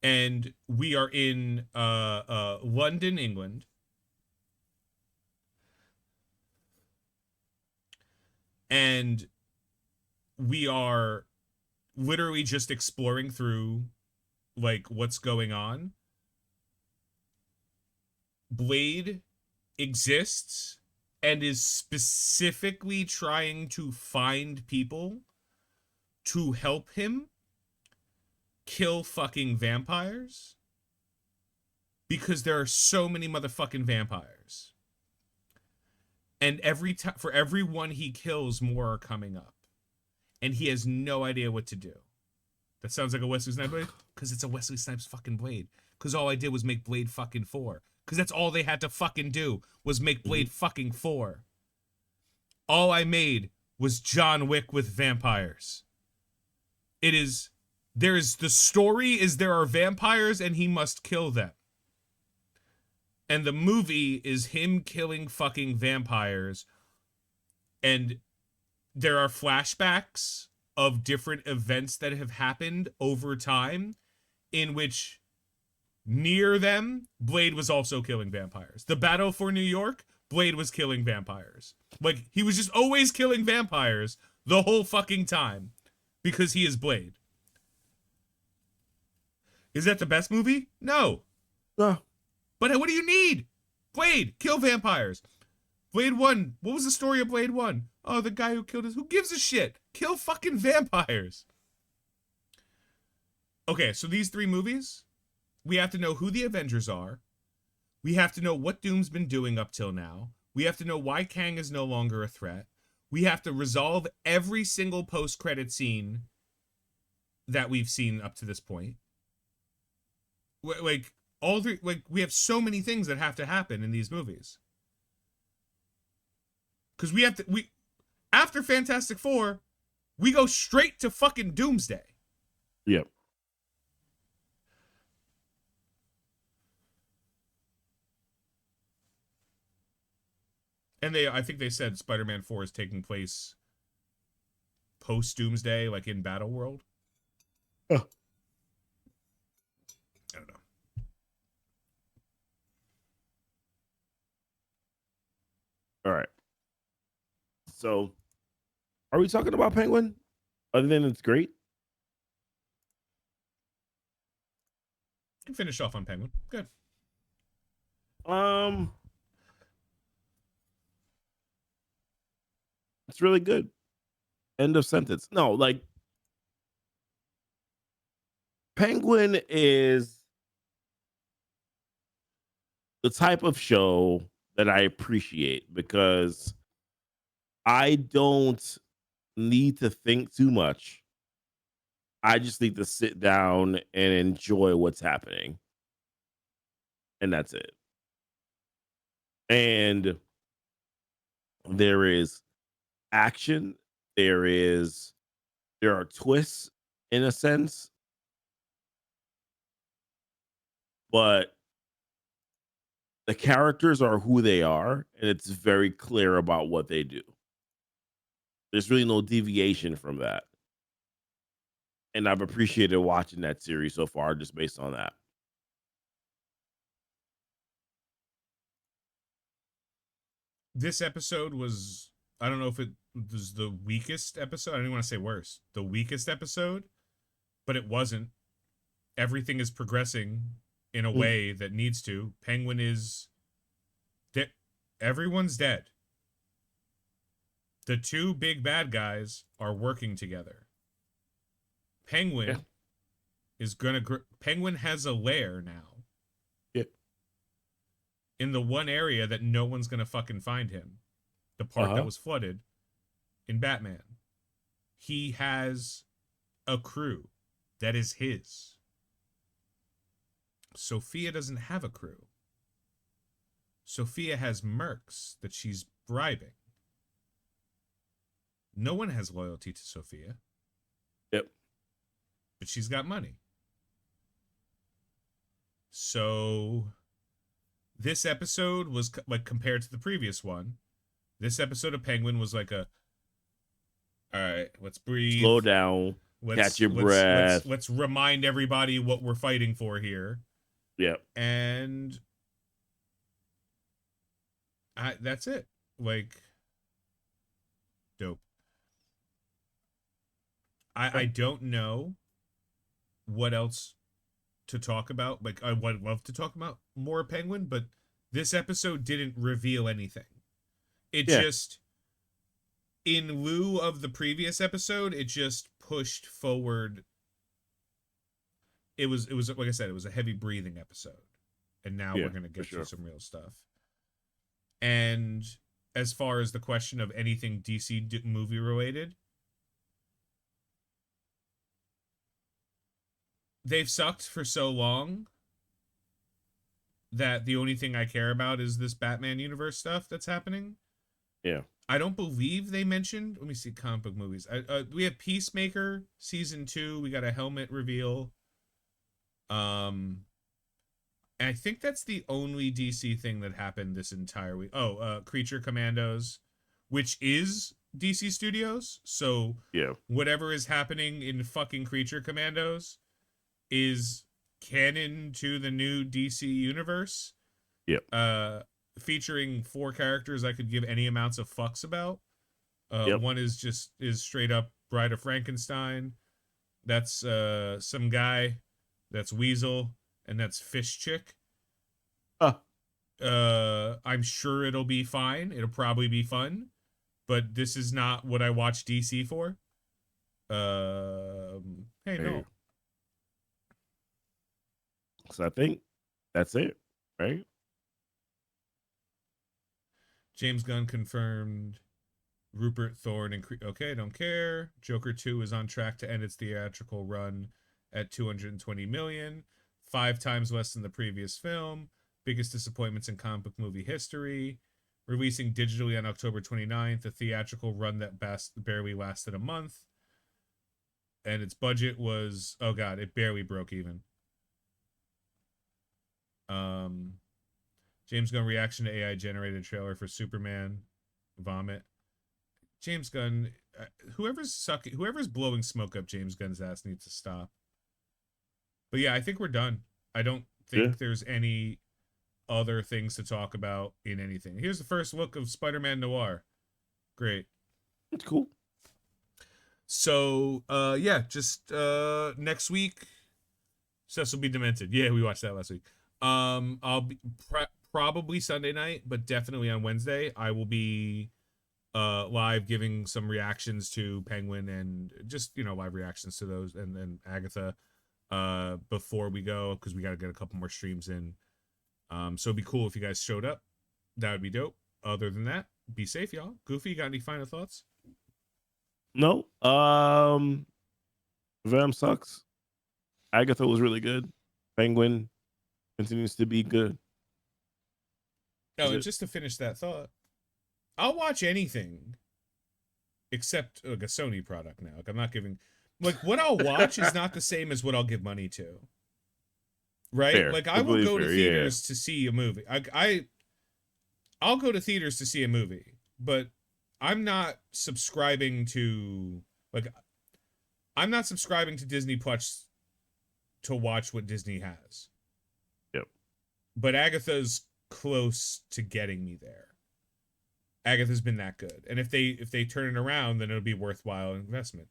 And we are in London, England. And we are literally just exploring through like what's going on. Blade exists and is specifically trying to find people to help him kill fucking vampires because there are so many motherfucking vampires. And every time, for every one he kills, more are coming up. And he has no idea what to do. That sounds like a Wesley Snipes Blade? Because it's a Wesley Snipes fucking Blade. Because all I did was make Blade fucking 4. Because that's all they had to fucking do was make Blade fucking 4. All I made was John Wick with vampires. The story is there are vampires and he must kill them. And the movie is him killing fucking vampires. And there are flashbacks of different events that have happened over time in which near them, Blade was also killing vampires. The battle for New York, Blade was killing vampires. Like, he was just always killing vampires the whole fucking time because he is Blade. Is that the best movie? No. But what do you need? Blade, kill vampires. Blade 1, what was the story of Blade 1? Oh, the guy who killed us. Who gives a shit? Kill fucking vampires. Okay, so these 3 movies, we have to know who the Avengers are. We have to know what Doom's been doing up till now. We have to know why Kang is no longer a threat. We have to resolve every single post-credit scene that we've seen up to this point. Like, all 3, like, we have so many things that have to happen in these movies. Because after Fantastic Four, we go straight to fucking Doomsday. Yep. And I think they said Spider-Man 4 is taking place post-Doomsday, like in Battle World. Oh. I don't know. All right. So, are we talking about Penguin? Other than it's great? You can finish off on Penguin. Good. It's really good. End of sentence. No, like Penguin is the type of show that I appreciate because I don't need to think too much. I just need to sit down and enjoy what's happening. And that's it. And there is action, there are twists in a sense, but the characters are who they are, and it's very clear about what they do. There's really no deviation from that. And I've appreciated watching that series so far just based on that. This episode was, I don't know if it was the weakest episode. I don't even want to say worse. The weakest episode, but it wasn't. Everything is progressing in a Mm. way that needs to. Penguin is dead. Everyone's dead. The two big bad guys are working together. Yeah. Penguin is Penguin has a lair now Yeah. in the one area that no one's gonna fucking find him. The part that Uh-huh. was flooded in Batman. He has a crew that is his. Sophia doesn't have a crew. Sophia has mercs that she's bribing. No one has loyalty to Sophia, Yep. but she's got money. So this episode was like compared to the previous one. This episode of Penguin was like a, all right, let's breathe. Slow down. Catch your breath. Let's remind everybody what we're fighting for here. Yep. And that's it. Like, dope. I don't know what else to talk about. Like, I would love to talk about more Penguin, but this episode didn't reveal anything. It Yeah. just, in lieu of the previous episode, it just pushed forward. It was like I said, it was a heavy breathing episode, and now Yeah, we're gonna get for sure. to some real stuff. And as far as the question of anything DC movie related, they've sucked for so long that the only thing I care about is this Batman universe stuff that's happening. Yeah. I don't believe they mentioned. Let me see comic book movies. We have Peacemaker season 2. We got a helmet reveal. And I think that's the only DC thing that happened this entire week. Oh, Creature Commandos, which is DC Studios. So Yeah. whatever is happening in fucking Creature Commandos is canon to the new DC universe. Yep. Featuring 4 characters I could give any amounts of fucks about. Yep. One is straight up Bride of Frankenstein. That's some guy. That's Weasel, and that's Fish Chick. I'm sure it'll be fine. It'll probably be fun, but this is not what I watch DC for. Hey, no. So I think that's it, right? James Gunn confirmed Rupert Thorne and okay, don't care. Joker 2 is on track to end its theatrical run at 220 million, 5 times less than the previous film. Biggest disappointments in comic book movie history. Releasing digitally on October 29th, a theatrical run that barely lasted a month. And its budget was, oh god, it barely broke even. James Gunn reaction to AI generated trailer for Superman. Vomit. James Gunn, whoever's blowing smoke up James Gunn's ass needs to stop. But yeah, I think we're done. I don't think there's any other things to talk about in anything. Here's the first look of Spider-Man Noir. Great. It's cool. So, yeah, just next week, Cecil B. Demented. Yeah, we watched that last week. I'll be probably Sunday night, but definitely on Wednesday, I will be live giving some reactions to Penguin and just, live reactions to those and then Agatha before we go, because we got to get a couple more streams in. So it'd be cool if you guys showed up. That would be dope. Other than that, be safe, y'all. Goofy, you got any final thoughts? No. Venom sucks. Agatha was really good. Penguin continues to be good. Oh, and just to finish that thought, I'll watch anything except like a Sony product now. Like I'm not giving, like what I'll watch is not the same as what I'll give money to. Right? Fair. Like I will Completely go to fair, theaters to see a movie. I'll go to theaters to see a movie, but I'm not subscribing to like I'm not subscribing to Disney Plus to watch what Disney has. Yep. But Agatha's close to getting me there. Agatha's been that good. And if they turn it around, then it'll be worthwhile investment.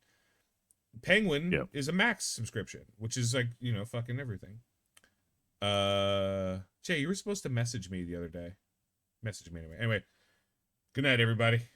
Penguin is a Max subscription, which is like, you know, fucking everything. Jay, you were supposed to message me the other day. Message me anyway. Anyway, good night, everybody.